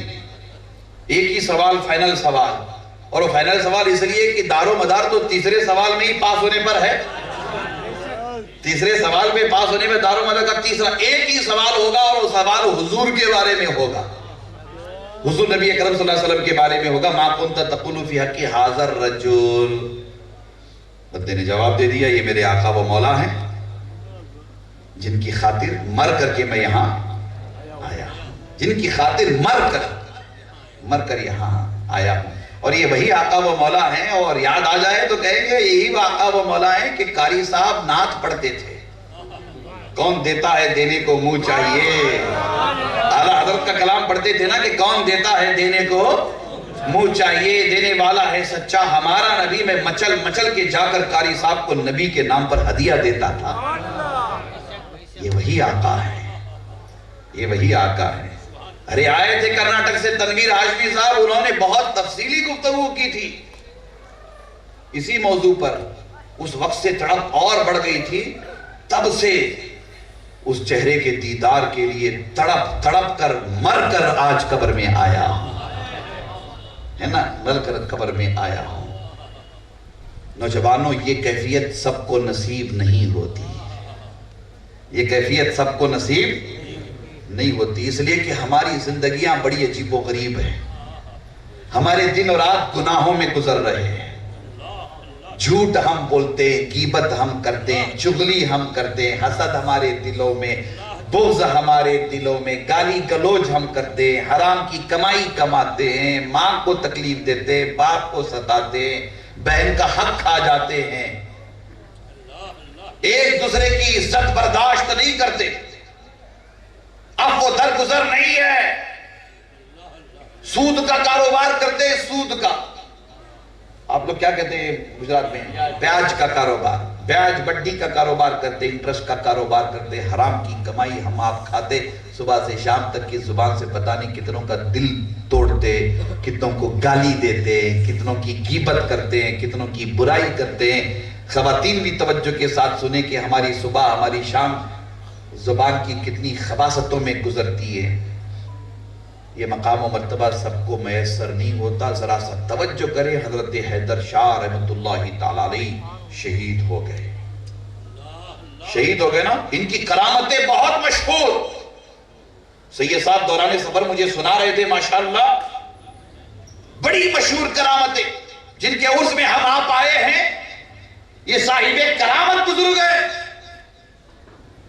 ایک ہی سوال، فائنل سوال۔ اور وہ فائنل سوال اس لیے کہ دار و مدار تو تیسرے سوال میں ہی پاس ہونے پر ہے، تیسرے سوال میں پاس ہونے میں دار و مدار کا تیسرا ایک ہی سوال ہوگا، اور وہ سوال حضور کے بارے میں ہوگا، حضور نبی اکرم صلی اللہ علیہ وسلم کے بارے میں ہوگا۔ ما کنت تقول فی حق ھذا الرجل، بندے نے جواب دے دیا، یہ میرے آقا و مولا ہیں جن کی خاطر مر کر کے میں یہاں آیا ہوں، جن کی خاطر مر کر یہاں آیا ہوں۔ اور یہ وہی آقا و مولا ہیں، اور یاد آ جائے تو کہیں گے یہی وہ آقا و مولا ہیں کہ قاری صاحب نعت پڑھتے تھے، کون دیتا ہے دینے کو منہ چاہیے۔ اعلیٰ حضرت کا کلام پڑھتے تھے نا کہ کون دیتا ہے دینے کو منہ چاہیے، دینے والا ہے سچا ہمارا نبی۔ میں مچل کے جا کر قاری صاحب کو نبی کے نام پر ہدیہ دیتا تھا۔ یہ وہی آقا ہے، یہ وہی آقا ہے۔ ارے آئے تھے کرناٹک سے تنویر ہاشمی صاحب، انہوں نے بہت تفصیلی گفتگو کی تھی اسی موضوع پر۔ اس وقت سے تڑپ اور بڑھ گئی تھی، تب سے اس چہرے کے دیدار کے لیے تڑپ کر مر کر آج قبر میں آیا ہوں، ہے نا، مر کر قبر میں آیا ہوں۔ نوجوانوں، یہ کیفیت سب کو نصیب نہیں ہوتی، یہ کیفیت سب کو نصیب نہیں ہوتی، اس لیے کہ ہماری زندگیاں بڑی عجیب و غریب ہیں، ہمارے دن اور رات گناہوں میں گزر رہے ہیں، جھوٹ ہم بولتے ہیں، غیبت ہم کرتے ہیں، چغلی ہم کرتے ہیں، حسد ہمارے دلوں میں، بغض ہمارے دلوں میں، گالی گلوچ ہم کرتے ہیں، حرام کی کمائی کماتے ہیں، ماں کو تکلیف دیتے ہیں، باپ کو ستاتے ہیں، بہن کا حق کھا جاتے ہیں، ایک دوسرے کی عزت برداشت نہیں کرتے, اب وہ درگزر نہیں ہے. سود کا کاروبار کرتے, سود کا, آپ لوگ کیا کہتے ہیں گجرات میں, بیاج کا کاروبار, بیاج بڈی کا کاروبار کرتے, انٹرسٹ کا کاروبار کرتے, حرام کی کمائی ہم آپ کھاتے, صبح سے شام تک کی زبان سے پتہ نہیں کتنوں کا دل توڑتے, کتنوں کو گالی دیتے, کتنوں کی غیبت کرتے ہیں, کتنوں کی برائی کرتے ہیں. خواتین بھی توجہ کے ساتھ سنیں کہ ہماری صبح ہماری شام زبان کی کتنی خباثتوں میں گزرتی ہے. یہ مقام و مرتبہ سب کو میسر نہیں ہوتا. ذرا سا توجہ کریں, حضرت حیدر شاہ رحمت اللہ تعالی علیہ شہید ہو گئے. شہید ہو گئے نا. ان کی کرامتیں بہت مشہور, سید صاحب دوران سفر مجھے سنا رہے تھے, ماشاءاللہ بڑی مشہور کرامتیں جن کے عرض میں ہم آپ آئے ہیں. یہ صاحب کرامت گزر گئے,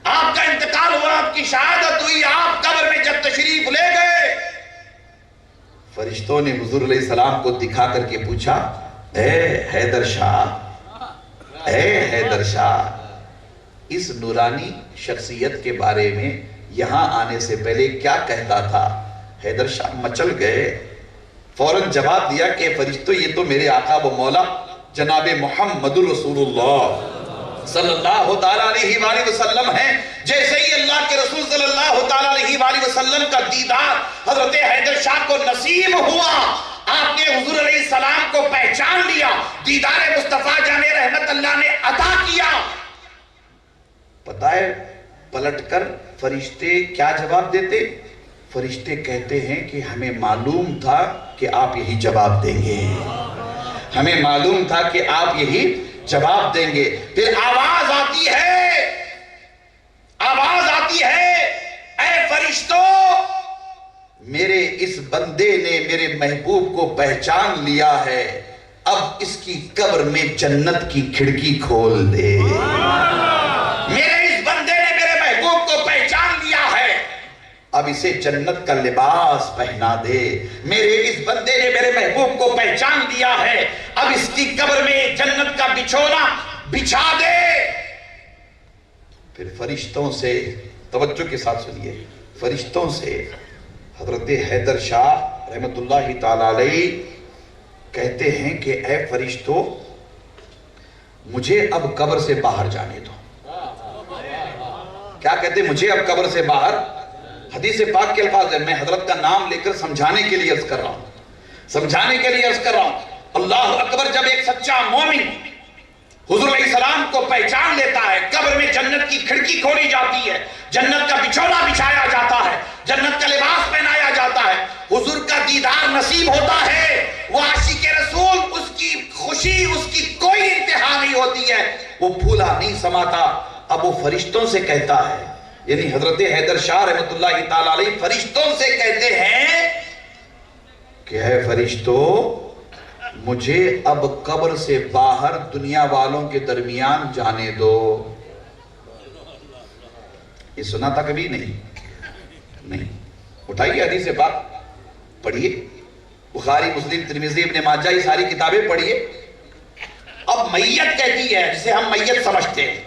آپ کا انتقال ہوا, آپ کی شہادت ہوئی, آپ قبر میں جب تشریف لے گئے, فرشتوں نے حضور علیہ السلام کو دکھا کر کے پوچھا, اے حیدر شاہ, اے حیدر شاہ, اس نورانی شخصیت کے بارے میں یہاں آنے سے پہلے کیا کہتا تھا؟ حیدر شاہ مچل گئے, فوراً جواب دیا کہ فرشتوں یہ تو میرے آقا و مولا جناب محمد رسول اللہ صلی اللہ تعالیٰ علیہ وآلہ وسلم ہیں. جیسے ہی اللہ کے رسول صلی اللہ تعالیٰ علیہ وآلہ وسلم کا دیدار حضرت حیدر شاہ کو نصیب ہوا, آپ نے حضور علیہ السلام کو پہچان لیا, دیدار مصطفیٰ جان رحمت اللہ نے عطا کیا. پتہ ہے پلٹ کر فرشتے کیا جواب دیتے؟ فرشتے کہتے ہیں کہ ہمیں معلوم تھا کہ آپ یہی جواب دیں گے, ہمیں معلوم تھا کہ آپ یہی جواب دیں گے. پھر آواز آتی ہے, آواز آتی ہے, اے فرشتوں, میرے اس بندے نے میرے محبوب کو پہچان لیا ہے, اب اس کی قبر میں جنت کی کھڑکی کھول دے. میرے اس بندے نے میرے محبوب کو پہچان لیا ہے, اب اسے جنت کا لباس پہنا دے. میرے اس بندے نے میرے محبوب کو پہچان لیا ہے, اب اس کی قبر میں جنت کا بچھونا بچھا دے. پھر فرشتوں سے, توجہ کے ساتھ سنیے, فرشتوں سے حضرت حیدر شاہ رحمت اللہ تعالی علیہ کہتے ہیں کہ اے فرشتوں, مجھے اب قبر سے باہر جانے دو. کیا کہتے ہیں؟ مجھے اب قبر سے باہر. حدیث پاک کے الفاظ ہیں, میں حضرت کا نام لے کر سمجھانے کے لیے عرض کر رہا ہوں, سمجھانے کے لیے عرض کر رہا ہوں. اللہ اکبر. جب ایک سچا مومن حضور علیہ السلام کو پہچان لیتا ہے, قبر میں جنت کی کھڑکی کھولی جاتی ہے, جنت کا بچھونا بچھایا جاتا ہے, جنت کا لباس پہنایا جاتا ہے, حضور کا دیدار نصیب ہوتا ہے. وہ عاشق رسول, اس کی خوشی, اس کی کوئی انتہا نہیں ہوتی ہے, وہ پھولا نہیں سماتا. اب وہ فرشتوں سے کہتا ہے, یعنی حضرت حیدر شاہ رحمت اللہ تعالی علیہ فرشتوں سے کہتے ہیں کہ اے فرشتوں, مجھے اب قبر سے باہر دنیا والوں کے درمیان جانے دو. یہ سنا تھا کبھی؟ نہیں. اٹھائیے حدیث پاک پڑھیے, بخاری, مسلم, ترمذی, ابن ماجہ, یہ ساری کتابیں پڑھیے. اب میت کہتی ہے, جسے ہم میت سمجھتے ہیں,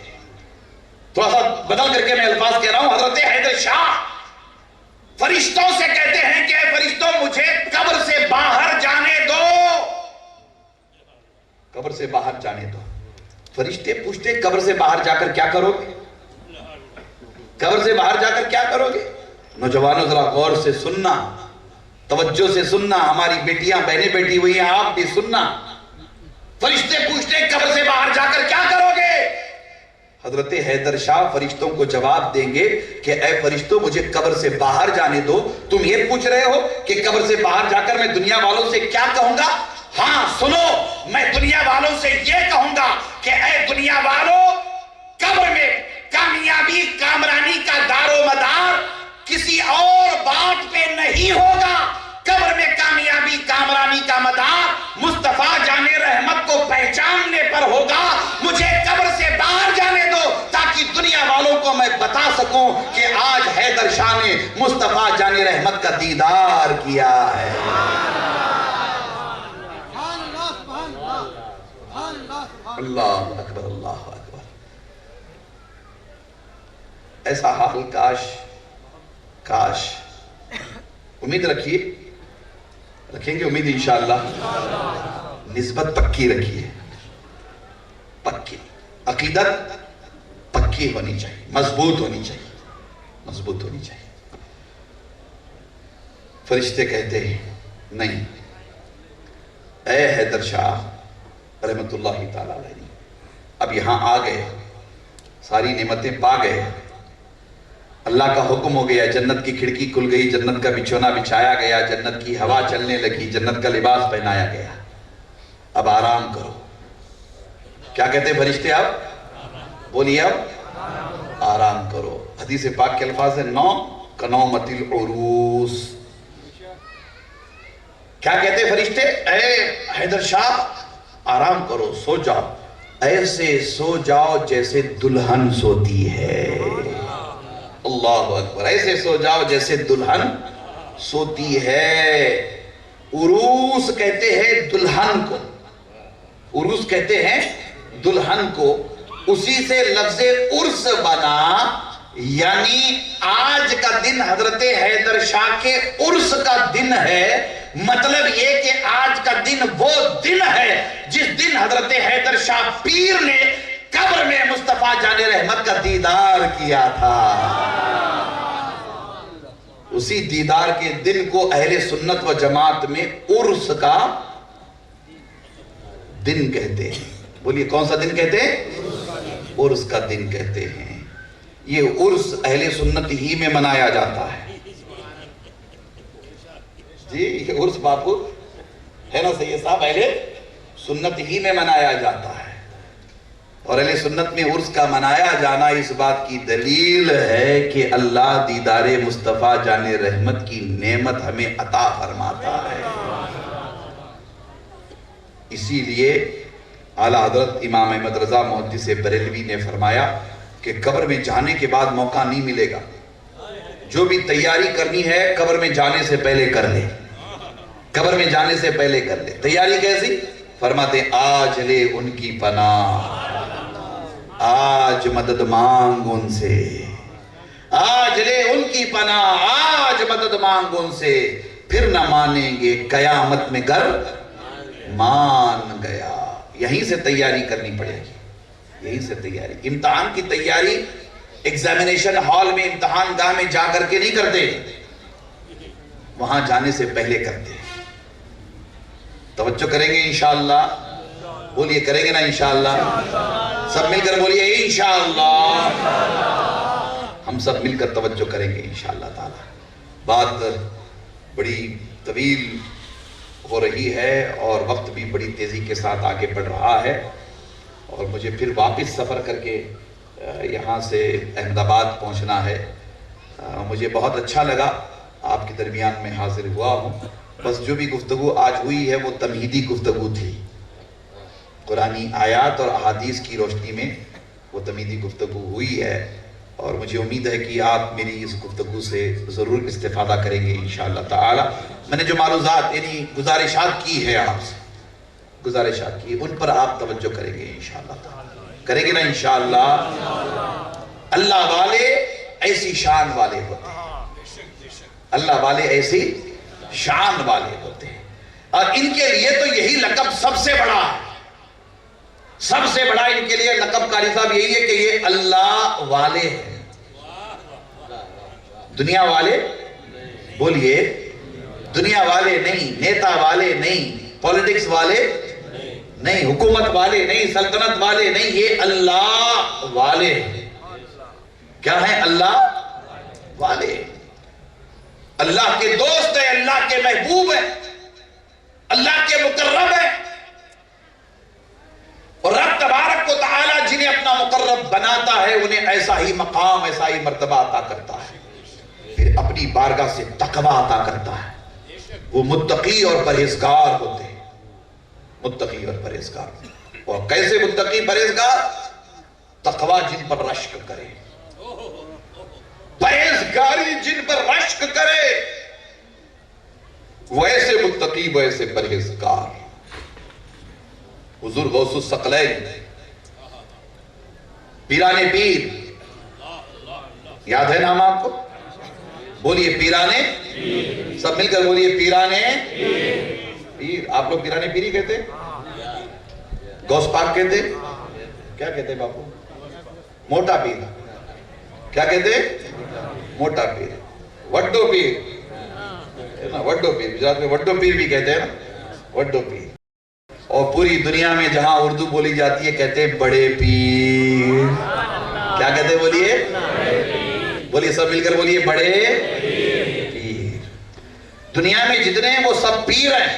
تھوڑا سا بدل کر کے میں الفاظ کہہ رہا ہوں. حضرت حیدر شاہ فرشتوں سے کہتے ہیں کہ اے فرشتوں, مجھے قبر سے باہر جانے دو, قبر سے باہر جانے دو. فرشتے پوچھتے قبر سے باہر جا کر کیا کرو گے؟ قبر سے باہر جا کر کیا کرو گے؟ نوجوانوں ذرا غور سے سننا, توجہ سے سننا, ہماری بیٹیاں بہنیں بیٹھی ہوئی ہیں, آپ بھی سننا. فرشتے پوچھتے قبر سے باہر جا کر کیا کرو گے؟ حضرت حیدر شاہ فرشتوں کو جواب دیں گے کہ اے فرشتوں, مجھے قبر سے باہر جانے دو. تم یہ پوچھ رہے ہو کہ قبر سے باہر جا کر میں دنیا والوں سے کیا کہوں گا؟ ہاں سنو, میں دنیا والوں سے یہ کہوں گا کہ اے دنیا والوں, قبر میں کامیابی کامرانی کا دار و مدار کسی اور بات پہ نہیں ہوگا. قبر میں کامیابی کامرانی کا مدار مصطفیٰ جان رحمت کو پہچاننے پر ہوگا. مجھے قبر سے باہر جانے دو تاکہ دنیا والوں کو میں بتا سکوں کہ آج حیدر شاہ نے مصطفیٰ جان رحمت کا دیدار کیا ہے. اللہ اکبر, اللہ اکبر. ایسا حال کاش امید رکھیے، رکھیں گے امید انشاءاللہ، نسبت پکی رکھیے، پکی عقیدت پکی ہونی چاہیے، مضبوط ہونی چاہیے، مضبوط ہونی چاہیے۔ فرشتے کہتے ہیں نہیں، اے حیدر شاہ رحمت اللہ تعالی علیہ، اب یہاں آ گئے، ساری نعمتیں پا گئے، اللہ کا حکم ہو گیا، جنت کی کھڑکی کھل گئی، جنت کا بچھونا بچھایا گیا، جنت کی ہوا چلنے لگی، جنت کا لباس پہنایا گیا، اب آرام کرو۔ کیا کہتے ہیں فرشتے؟ اب بولیے، اب آرام کرو۔ حدیث پاک کے الفاظ ہیں نو کنومت العروس۔ کیا کہتے ہیں فرشتے؟ اے حیدر شاہ آرام کرو، سو جاؤ، ایسے سو جاؤ جیسے دلہن سوتی ہے۔ اللہ اکبر، ایسے سو جاؤ جیسے دلہن سوتی ہے۔ عروس کہتے ہیں دلہن کو، عروس کہتے ہیں دلہن کو، اسی سے لفظ عرس بنا، یعنی آج کا دن حضرت حیدر شاہ کے عرس کا دن ہے۔ مطلب یہ کہ آج کا دن وہ دن ہے جس دن حضرت حیدر شاہ پیر نے قبر میں مصطفیٰ جان رحمت کا دیدار کیا تھا۔ اسی دیدار کے دن کو اہل سنت و جماعت میں عرس کا دن کہتے ہیں۔ بولیے کون سا دن کہتے ہیں؟ عرس کا دن کہتے ہیں۔ یہ عرس اہل سنت ہی میں منایا جاتا ہے۔ جی یہ عرس باپو ہے نا سید صاحب، اہل سنت ہی میں منایا جاتا ہے، اور اہل سنت میں عرس کا منایا جانا اس بات کی دلیل ہے کہ اللہ دیدار مصطفیٰ جان رحمت کی نعمت ہمیں عطا فرماتا ہے۔ اسی لیے اعلیٰ حضرت امام احمد رضا محدث بریلوی نے فرمایا کہ قبر میں جانے کے بعد موقع نہیں ملے گا، جو بھی تیاری کرنی ہے قبر میں جانے سے پہلے کر لے، قبر میں جانے سے پہلے کر لے۔ تیاری کیسی؟ فرماتے ہیں آج لے ان کی پناہ، آج مدد مانگ ان سے، آج لے ان کی پناہ، آج مدد مانگ ان سے، پھر نہ مانیں گے قیامت میں گر مان گیا۔ یہیں سے تیاری کرنی پڑے گی، یہیں سے تیاری۔ امتحان کی تیاری ایگزامینیشن ہال میں، امتحان گاہ میں جا کر کے نہیں کرتے، وہاں جانے سے پہلے کرتے ہیں۔ توجہ کریں گے انشاءاللہ؟ بولیے کریں گے نا انشاءاللہ؟ سب مل کر بولیے انشاءاللہ۔ ہم سب مل کر توجہ کریں گے انشاءاللہ تعالی۔ بات بڑی طویل ہو رہی ہے اور وقت بھی بڑی تیزی کے ساتھ آگے بڑھ رہا ہے، اور مجھے پھر واپس سفر کر کے یہاں سے احمد آباد پہنچنا ہے۔ مجھے بہت اچھا لگا آپ کے درمیان میں حاضر ہوا ہوں۔ بس جو بھی گفتگو آج ہوئی ہے وہ تمہیدی گفتگو تھی، قرآنی آیات اور احادیث کی روشنی میں وہ تمہیدی گفتگو ہوئی ہے، اور مجھے امید ہے کہ آپ میری اس گفتگو سے ضرور استفادہ کریں گے انشاءاللہ تعالی۔ میں نے جو معلومات یعنی گزارشات کی ہے آپ سے، گزارشات کی، ان پر آپ توجہ کریں گے انشاءاللہ تعالی، کریں گے نا انشاءاللہ؟ اللہ والے ایسی شان والے ہوتے ہیں، اللہ والے ایسی شان والے ہوتے ہیں، اور ان کے لیے تو یہی لقب سب سے بڑا ہے، سب سے بڑا ان کے لیے لقب قاری صاحب یہی ہے کہ یہ اللہ والے ہیں۔ دنیا والے بولیے، دنیا والے نہیں، نیتا والے نہیں، پولیٹکس والے نہیں، حکومت والے نہیں، سلطنت والے نہیں، یہ اللہ والے ہیں۔ کیا ہیں؟ اللہ والے، اللہ کے دوست ہیں، اللہ کے محبوب ہیں، اللہ کے مقرب ہیں، اور رب تبارک و تعالی جنہیں اپنا مقرب بناتا ہے انہیں ایسا ہی مقام، ایسا ہی مرتبہ عطا کرتا ہے، پھر اپنی بارگاہ سے تقویٰ عطا کرتا ہے۔ وہ متقی اور پرہیزگار ہوتے ہیں، متقی اور پرہیزگار، اور کیسے متقی پرہیزگار؟ تقویٰ جن پر رشک کرے، پرہیزگاری جن پر رشک کرے، ویسے متقی ویسے پرہیزگار۔ حضور غوث الثقلین پیران پیر یاد ہے نام آپ کو؟ بولیے پیرانے، سب مل کر بولیے پیرانے پیر. آپ لوگ پیرانے پیری کہتے؟ غوث پاک کہتے؟ کیا کہتے باپو؟ موٹا پیر. کیا کہتے؟ موٹا پیر. وڈو پیر، وڈو پیر، گجرات میں وڈو پیر بھی کہتے ہیں نا، وڈو پیر. اور پوری دنیا میں جہاں اردو بولی جاتی ہے کہتے ہیں بڑے پیر. کیا کہتے بولیے؟ بولیے سب مل کر بولیے بڑے پیر. دنیا میں جتنے ہیں وہ سب پیر ہیں.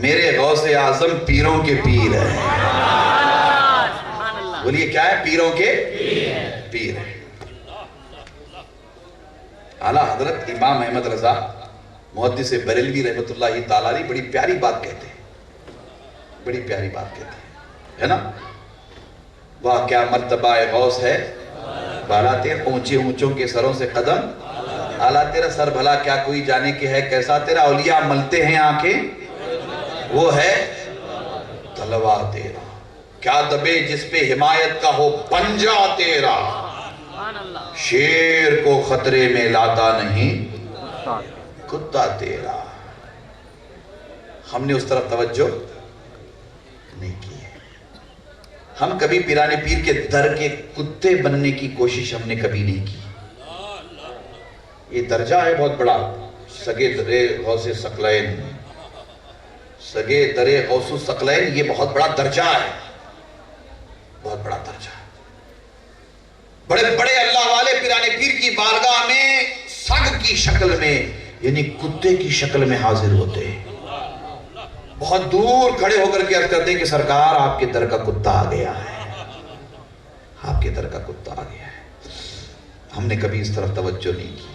میرے غوث اعظم پیروں کے پیر ہیں. بولیے کیا ہے؟ پیروں کے پیر ہیں. اعلیٰ حضرت امام احمد رضا محدث بریلوی رحمت اللہ تعالیٰ علیہ بڑی پیاری بات کہتے ہیں، بڑی پیاری بات کہتے ہیں، ہے نا؟ واہ کیا مرتبہ غوث ہے بالا تیرا، اونچے اونچوں کے سروں سے قدم اعلیٰ تیرا، سر بھلا کیا کوئی جانے کے ہے کیسا تیرا، اولیاء ملتے ہیں آنکھیں وہ ہے تلوار تیرا، کیا دبے جس پہ حمایت کا ہو پنجہ تیرا، شیر کو خطرے میں لاتا نہیں کتا تیرا. ہم نے اس طرف توجہ نہیں کی ہے. ہم کبھی پیرانے پیر کے در کے کتے بننے کی کوشش ہم نے کبھی نہیں کی. یہ درجہ ہے بہت بڑا. سگے درے غوث ثقلین، سگے درے غوث ثقلین، یہ بہت بڑا درجہ ہے، بہت بڑا درجہ ہے. بڑے بڑے اللہ والے پیرانے پیر کی بارگاہ میں سگ کی شکل میں یعنی کتے کی شکل میں حاضر ہوتے ہیں. بہت دور کھڑے ہو کر کے عرض کرتے ہیں کہ سرکار آپ کے در کا کتا آ گیا ہے، آپ کے در کا کتا آ گیا ہے. ہم نے کبھی اس طرف توجہ نہیں کی.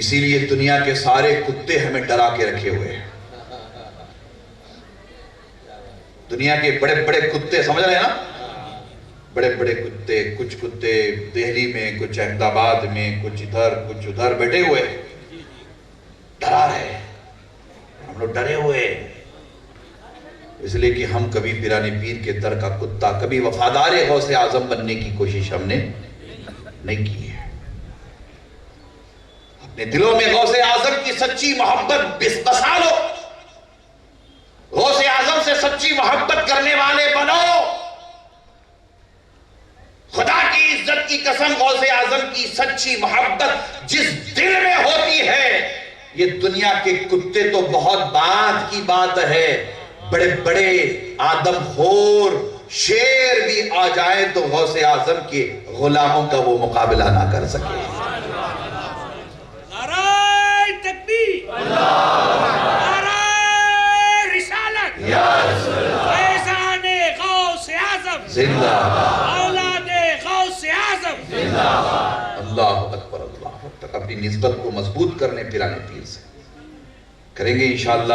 اسی لیے دنیا کے سارے کتے ہمیں ڈرا کے رکھے ہوئے ہیں. دنیا کے بڑے بڑے کتے سمجھ رہے ہیں نا، بڑے بڑے کتے، کچھ کتے دہلی میں، کچھ احمد آباد میں، کچھ ادھر کچھ ادھر بیٹھے ہوئے ڈرا رہے. ہم لوگ ڈرے ہوئے اس لیے کہ ہم کبھی پیرانے پیر کے در کا کتا، کبھی وفادار غوث اعظم بننے کی کوشش ہم نے نہیں کی ہے. اپنے دلوں میں غوث اعظم کی سچی محبت بسا لو، غوث اعظم سے سچی محبت کرنے والے بنو. خدا کی عزت کی قسم غوث اعظم کی سچی محبت جس دل میں ہوتی ہے، یہ دنیا کے کتے تو بہت بعد کی بات ہے، بڑے بڑے آدم خور شیر بھی آ جائیں تو غوث اعظم کے غلاموں کا وہ مقابلہ نہ کر سکے. نعرہ تکبیر، نعرہ رسالت، یا رسول اللہ، فیضان غوث اعظم زندہ اولاد غوث اعظم زندہ. اللہ اکبر، اللہ اکبر. اپنی نسبت کو مضبوط کرنے پیرانے پیر سے کریں گے انشاءاللہ،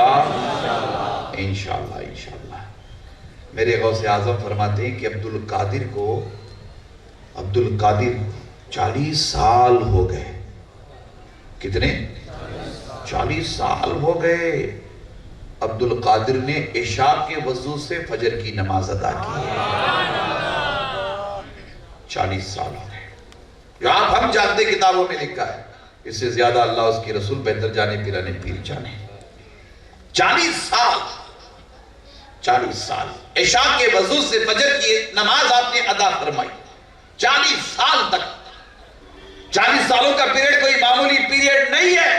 انشاءاللہ انشاءاللہ. میرے غوث اعظم فرماتے ہیں کہ عبد القادر 40 سال ہو گئے. کتنے؟ 40 سال ہو گئے. عبد القادر نے عشاء کے وضو سے فجر کی نماز ادا کی ہے. 40 سال ہو گئے. جو آپ ہم جانتے کتابوں میں لکھا ہے، اس سے زیادہ اللہ اس کی رسول بہتر جانے، پیرانے پیر جانے. 40 سال، 40 سال عشاء کے وضو سے فجر کی نماز آپ نے ادا فرمائی. 40 سال تک. 40 سالوں کا پیریڈ کوئی معمولی پیریڈ نہیں ہے.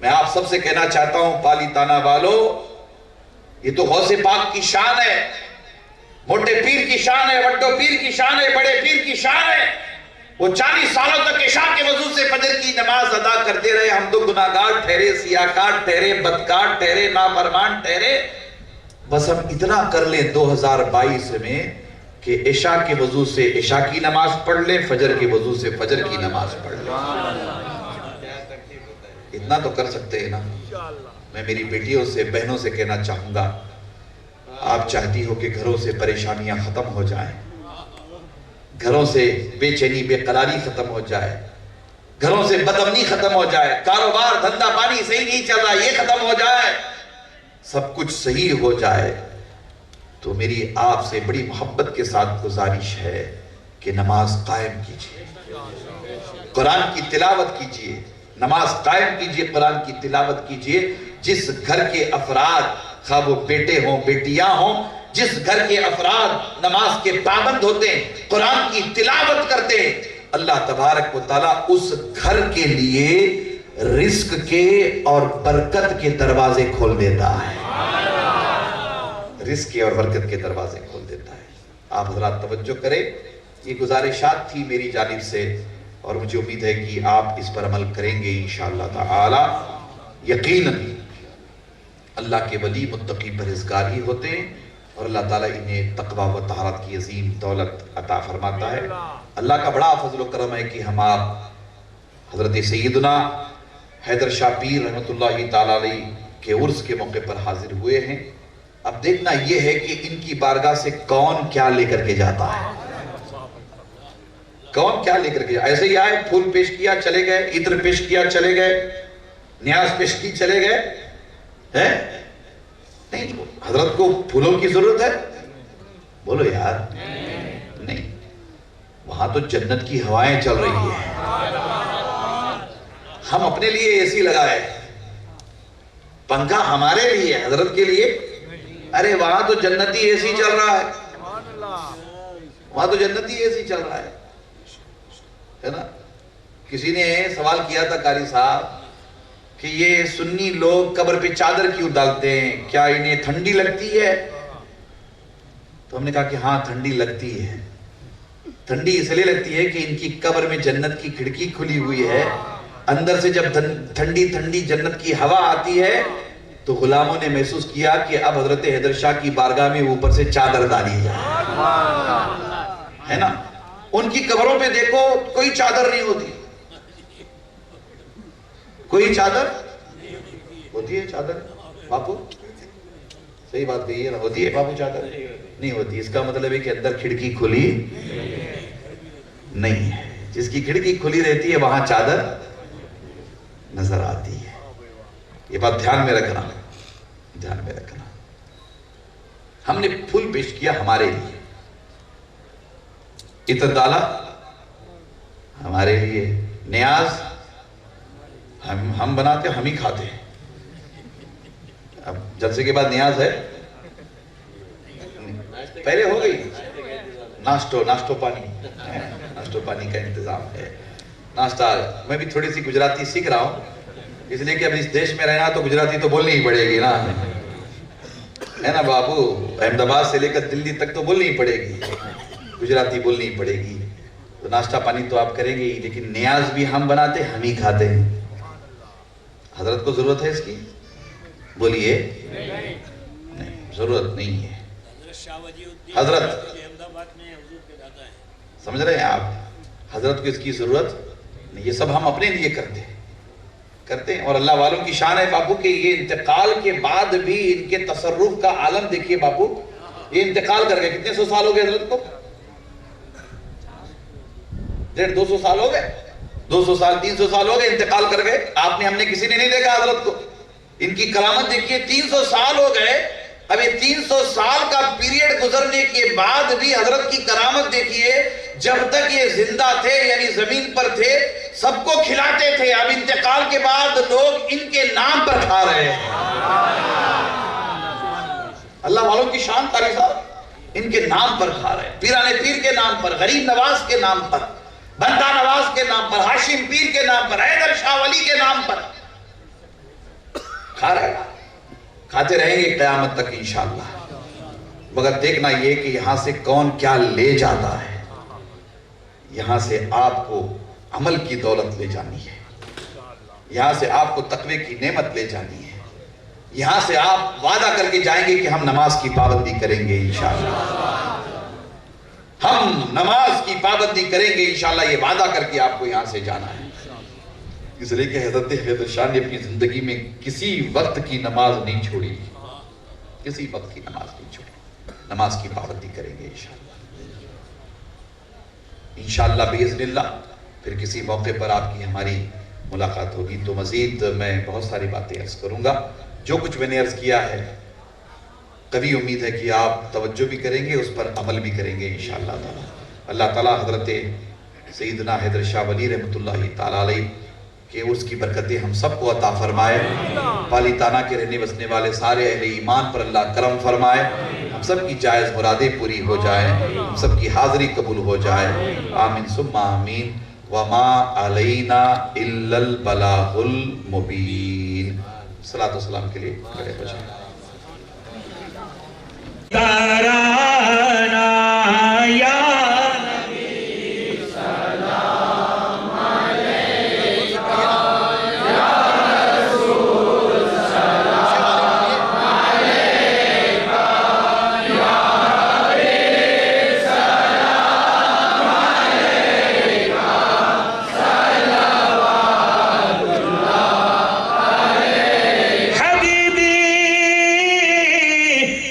میں آپ سب سے کہنا چاہتا ہوں پالی تانا والو، یہ تو غوث پاک کی شان ہے، موٹے پیر کی شان ہے، وڈو پیر کی شان ہے، بڑے پیر کی شان ہے. وہ 40 سالوں تک عشاء کے وضو سے فجر کی نماز ادا کرتے رہے. ہم تو گناہگار ٹھہرے، سیاہکار ٹھہرے، بدکار ٹھہرے، نافرمان ٹھہرے. بس ہم اتنا کر لیں 2022 میں کہ عشاء کے وضو سے عشاء کی نماز پڑھ لیں، فجر کے وضو سے فجر کی نماز پڑھ لیں. اتنا تو کر سکتے ہیں نا. میں میری بیٹیوں سے، بہنوں سے کہنا چاہوں گا، آپ چاہتی ہو کہ گھروں سے پریشانیاں ختم ہو جائیں، گھروں سے بے چینی بے قراری ختم ہو جائے، گھروں سے بدامنی ختم ہو جائے، کاروبار دھندا پانی صحیح نہیں چل رہا یہ ختم ہو جائے، سب کچھ صحیح ہو جائے، تو میری آپ سے بڑی محبت کے ساتھ گزارش ہے کہ نماز قائم کیجئے، قرآن کی تلاوت کیجئے، نماز قائم کیجئے، قرآن کی تلاوت کیجئے۔ جس گھر کے افراد، خواہ وہ بیٹے ہوں بیٹیاں ہوں، جس گھر کے افراد نماز کے پابند ہوتے ہیں، قرآن کی تلاوت کرتے ہیں، اللہ تبارک و تعالیٰ اس گھر کے لیے رزق کے اور برکت کے دروازے کھول دیتا ہے، رزق کے اور برکت کے دروازے کھول دیتا ہے۔ آپ حضرات توجہ کریں، یہ گزارشات تھی میری جانب سے، اور مجھے امید ہے کہ آپ اس پر عمل کریں گے انشاءاللہ تعالی۔ یقیناً اللہ کے ولی متقی پرہیزگار ہی ہوتے ہیں، اور اللہ تعالیٰ انہیں تقوی و طہارت کی عظیم دولت عطا فرماتا ہے۔ اللہ کا بڑا فضل و کرم ہے کہ ہم آپ حضرت سیدنا حیدر شاہ پیر رحمۃ اللہ تعالیٰ علیہ کے عرس کے موقع پر حاضر ہوئے ہیں۔ اب دیکھنا یہ ہے کہ ان کی بارگاہ سے کون کیا لے کر کے جاتا ہے، کون کیا لے کر کے جاتا ہے۔ ایسے ہی آئے، پھول پیش کیا چلے گئے، عطر پیش کیا چلے گئے، نیاز پیش کی چلے گئے، ہے نہیں؟ حضرت کو پھولوں کی ضرورت ہے؟ بولو یار، نہیں، وہاں تو جنت کی ہوائیں چل رہی ہیں۔ ہم اپنے لیے اے سی لگائے، پنکھا ہمارے لیے، حضرت کے لیے، ارے وہاں تو جنتی اے سی چل رہا ہے، وہاں تو جنتی اے سی چل رہا ہے نا۔ کسی نے سوال کیا تھا قاری صاحب کہ یہ سنی لوگ قبر پہ چادر کیوں ڈالتے ہیں، کیا انہیں ٹھنڈی لگتی ہے؟ تو ہم نے کہا کہ ہاں ٹھنڈی لگتی ہے۔ ٹھنڈی اس لیے لگتی ہے کہ ان کی قبر میں جنت کی کھڑکی کھلی ہوئی ہے، اندر سے جب ٹھنڈی ٹھنڈی جنت کی ہوا آتی ہے تو غلاموں نے محسوس کیا کہ اب حضرت حیدر شاہ کی بارگاہ میں اوپر سے چادر ڈالی ہے نا۔ ان کی قبروں پہ دیکھو کوئی چادر نہیں ہوتی، کوئی چادر ہوتی ہے؟ چادر باپو صحیح بات کہی ہے نا، ہوتی ہے باپو چادر؟ نہیں ہوتی۔ اس کا مطلب ہے کہ اندر کھڑکی کھلی نہیں ہے۔ جس کی کھڑکی کھلی رہتی ہے وہاں چادر نظر آتی ہے۔ یہ بات دھیان میں رکھنا، دھیان میں رکھنا۔ ہم نے پھول پیش کیا ہمارے لیے، عطر ڈالا ہمارے لیے، نیاز ہم بناتے ہم ہی کھاتے ہیں۔ اب جلسے کے بعد نیاز ہے، پہلے ہو گئی، ناشتو پانی کا انتظام ہے۔ ناشتہ میں بھی تھوڑی سی گجراتی سیکھ رہا ہوں، اس لیے کہ اب اس دیش میں رہنا تو گجراتی تو بولنی ہی پڑے گی نا، ہے نا بابو؟ احمد آباد سے لے کر دلی تک تو بولنی ہی پڑے گی، گجراتی بولنی ہی پڑے گی۔ تو ناشتہ پانی تو آپ کریں گے ہی، لیکن نیاز بھی ہم بناتے ہم ہی کھاتے ہیں۔ حضرت کو ضرورت ہے اس کی؟ بولیے نہیں، ضرورت نہیں ہے۔ حضرت سمجھ رہے ہیں آپ؟ حضرت کو اس کی ضرورت نہیں، یہ سب ہم اپنے لیے کرتے ہیں۔ اور اللہ والوں کی شان ہے باپو کہ یہ انتقال کے بعد بھی ان کے تصرف کا عالم دیکھیے باپو۔ یہ انتقال کر گئے، کتنے سو سال ہو گئے حضرت کو؟ 150-200 سال ہو گئے، 200 سال 300 سال ہو گئے انتقال کر گئے۔ آپ نے، ہم نے کسی نے نہیں دیکھا حضرت کو۔ ان کی کرامت دیکھیے، 300 سال ہو گئے، اب یہ 300 سال کا پیریڈ گزرنے کے بعد بھی حضرت کی کرامت دیکھیے۔ جب تک یہ زندہ تھے یعنی زمین پر تھے سب کو کھلاتے تھے، اب انتقال کے بعد لوگ ان کے نام پر کھا رہے ہیں۔ اللہ والوں کی شان قاری صاحب، ان کے نام پر کھا رہے ہیں، پیران پیر کے نام پر، غریب نواز کے نام پر، بندہ نواز کے نام پر، ہاشم پیر کے نام پر، حیدر شاہ ولی کے نام پر کھا رہے ہیں، کھاتے رہیں گے قیامت تک انشاءاللہ۔ مگر دیکھنا یہ کہ یہاں سے کون کیا لے جاتا ہے۔ یہاں سے آپ کو عمل کی دولت لے جانی ہے، یہاں سے آپ کو تقوی کی نعمت لے جانی ہے، یہاں سے آپ وعدہ کر کے جائیں گے کہ ہم نماز کی پابندی کریں گے انشاءاللہ، ہم نماز کی پابندی کریں گے انشاءاللہ، یہ وعدہ کر کے آپ کو یہاں سے جانا ہے۔ اس لیے کہ حضرت حیدر شاہ نے اپنی زندگی میں کسی وقت کی نماز نہیں چھوڑی، کسی وقت کی نماز نہیں چھوڑی۔ نماز کی پابندی کریں گے انشاءاللہ، انشاءاللہ باذن اللہ۔ پھر کسی موقع پر آپ کی ہماری ملاقات ہوگی تو مزید میں بہت ساری باتیں عرض کروں گا۔ جو کچھ میں نے عرض کیا ہے قوی امید ہے کہ آپ توجہ بھی کریں گے، اس پر عمل بھی کریں گے انشاءاللہ تعالی۔ اللہ تعالیٰ حضرت سیدنا حیدر شاہ ولی رحمۃ اللہ تعالیٰ علیہ کہ اس کی برکتیں ہم سب کو عطا فرمائے، پالیتانہ کے رہنے بسنے والے سارے اہل ایمان پر اللہ کرم فرمائے، ہم سب کی جائز مرادیں پوری ہو جائیں، ہم سب کی حاضری قبول ہو جائے، آمین ثم آمین۔ وما علینا الا البلاغ المبین۔ صلاۃ والسلام کے لیے کھڑے ہو جائیں۔ ترانہ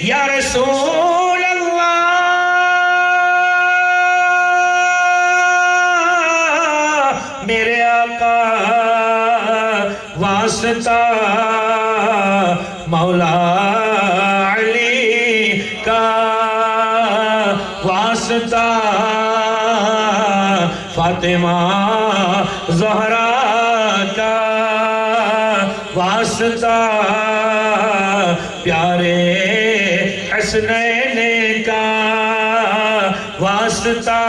یا رسول اللہ میرے آقا واسطہ مولا علی کا واسطہ فاطمہ زہرا کا واسطہ پیارے حسنین کا واسطہ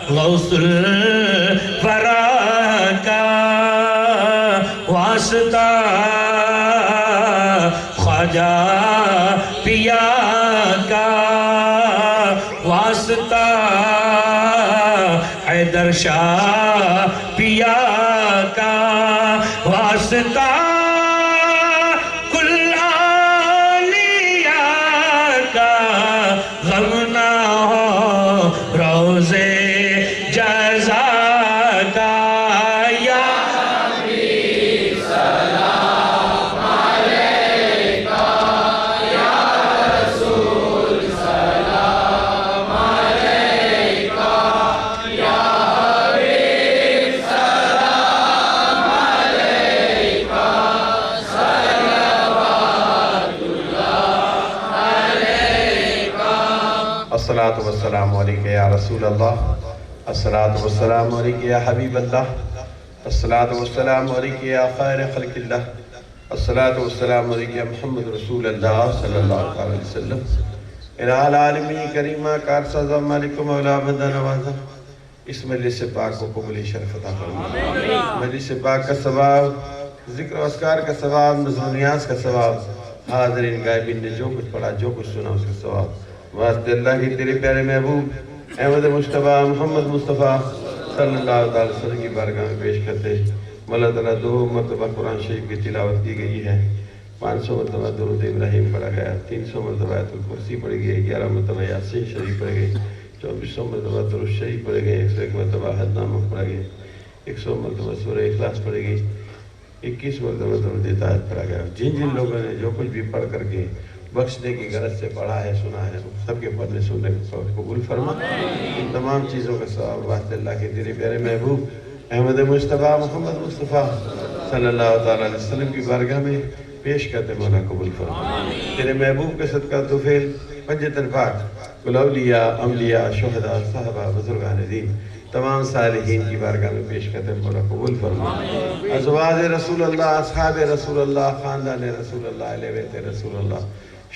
غوث الورا کا واسطہ خواجہ پیا کا واسطہ حیدر شاہ پیا کا واسطہ غم نہ ہو روزے جزا کا یا نبی سلام علیکہ یا رسول سلام علیکہ یا حبیب سلام علیکہ صلوات اللہ علیکہ۔ الصلاة والسلام علیکہ یا رسول اللہ، الصلاة والسلام علیکہ یا حبیب اللہ، الصلاة والسلام علیکہ یا خیر خلق اللہ، الصلاة والسلام علیکہ یا محمد رسول اللہ صلی اللہ علیہ وسلم۔ الہ العالمین کریمہ کارسازہ مالک مولا بندہ نوازہ، اس مجلس پاک کو قبول شرف عطا فرما۔ مجلس پاک کا ثواب، ذکر و اذکار کا ثواب، نظم و نیاز کا ثواب، حاضرین غائبین نے جو کچھ پڑھا جو کچھ سنا اس کا ثواب واسطے اللہ کی تیرے پیارے محبوب احمد مصطفیٰ محمد مصطفیٰ صلی اللہ علیہ وسلم کی بارگاہ میں پیش کرتے۔ مولا تعالیٰ 2 مرتبہ قرآن شریف کی تلاوت کی گئی ہے، 500 مرتبہ درود ابراہیم پڑھا گیا، 300 مرتبہ آیت الکرسی پڑھی گئی، 11 مرتبہ یاسین شریف پڑھی گئی، 2400 مرتبہ درود شریف پڑھی گئی، 101 مرتبہ حد نامہ پڑھا گیا، 100 مرتبہ سورہ اخلاص پڑھی گئی، 21 مرتبہ درود اطاعت پڑھا گیا۔ جن جن لوگوں نے جو کچھ بھی پڑھ کر کے بخشنے کی غرض سے پڑھا ہے سنا ہے، سب کے پڑھنے سننے کو قبول فرما۔ ان تمام چیزوں کا ثواب واسطے اللہ کے تیرے پیارے محبوب احمد مصطفیٰ محمد مصطفیٰ صلی اللہ علیہ وسلم کی بارگاہ میں پیش کرتے مولا قبول فرما۔ تیرے محبوب کے صدقہ طفیل پنجتن پاک اولیاء انبیاء شہداء صحابہ بزرگان دین تمام صالحین کی بارگاہ میں پیش کرتے مولا قبول فرما۔ ازواج رسول اللہ، اصحاب رسول اللہ، خاندان رسول اللہ، اہل بیت رسول اللہ،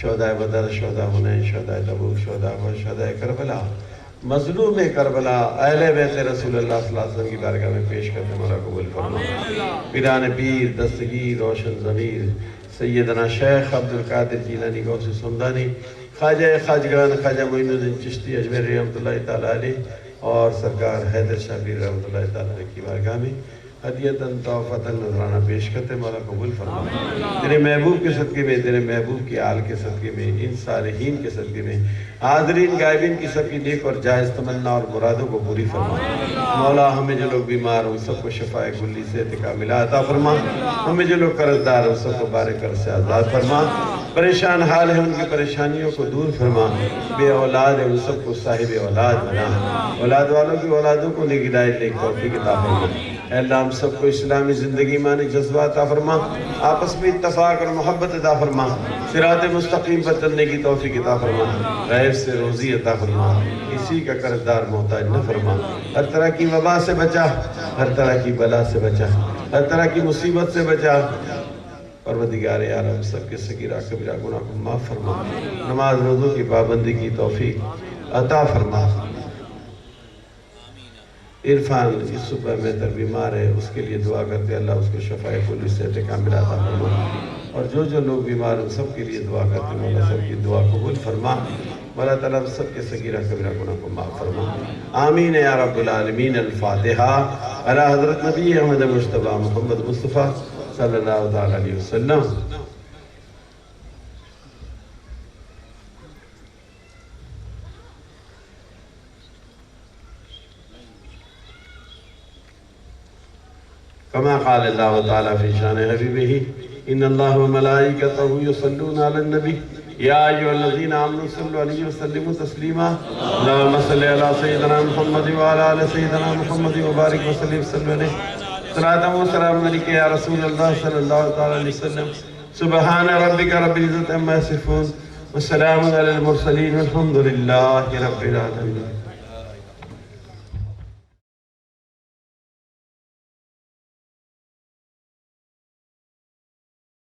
شہداء بدر، شہداء حنین، شہداء تبوک، شہداء احد، شہداء کربلا، مظلوم کربلا، اہل بیت رسول اللہ صلی اللہ علیہ وسلم کی بارگاہ میں پیش کرتے مولا قبول فرما۔ پیران پیر، دستگیر، روشن ضمیر سیدنا شیخ عبدالقادر جیلانی غوث سمدانی، خواجہ خواجگان خواجہ معین الدین چشتی اجمیری رحمۃ اللہ تعالیٰ علیہ اور سرکار حیدر شاہ پیر رحمۃ اللہ تعالیٰ علیہ کی بارگاہ میں ہدیتاً تحفتاً نذرانہ پیش کرتے مولا قبول فرما۔ تیرے محبوب کے صدقے میں، تیرے محبوب کی آل کے صدقے میں، ان صالحین کے صدقے میں، حاضرین غائبین کی سب کی نیک اور جائز تمنا اور مرادوں کو پوری فرما۔ مولا ہمیں جو لوگ بیمار ہوں سب کو شفاء کلی سے کاملہ عطا فرما۔ ہمیں جو لوگ قرض دار ہوں سب کو بارک قرض سے آزاد فرما۔ پریشان حال ہے ان کی پریشانیوں کو دور فرما۔ بے اولاد ہے ان سب کو صاحب اولاد بنا۔ اولاد والوں کی اولادوں کو نیک ہدایت نیک توفیق عطا فرما۔ اے اللہ ہم سب کو اسلامی زندگی ایمانی جذبہ عطا فرما، آپس میں اتفاق اور محبت عطا فرما، صراط مستقیم پر چلنے کی توفیق عطا فرما، غیب سے روزی عطا فرما، کسی کا قرضدار محتاج نہ فرما، ہر طرح کی وبا سے بچا، ہر طرح کی بلا سے بچا، ہر طرح کی مصیبت سے بچا۔ پروردگار عالم سب کے صغیرہ کبیرہ گناہ کو معاف فرما، نماز روزوں کی پابندی کی توفیق عطا فرما۔ عرفان اس صبح میں در بیمار ہے، اس کے لیے دعا کرتے اللہ اس کو شفاء کلی صحت کاملہ عطا فرما، اور جو جو لوگ بیمار ہیں سب کے لیے دعا کرتے ہیں مولا سب کی دعا قبول فرما، مولا تعالیٰ سب کے صغیرہ کبیرہ گناہ کو معاف فرما، آمین یا رب العالمین۔ الفاتحہ علی حضرت نبی احمد مجتبی محمد مصطفیٰ صلی اللہ تعالیٰ علیہ وسلم۔ كما قال الله تعالى في شان حبيبه إن الله وملائكته يصلون على النبي يا أيها الذين آمنوا صلوا عليه وسلموا تسليما اللهم صل على سيدنا محمد وعلى آل سيدنا محمد وبارك وسلم صلوا عليه صلاة وسلام عليك يا رسول الله صلى الله عليه وسلم سبحان ربك رب العزة عما يصفون والسلام على المرسلين والحمد لله رب العالمين۔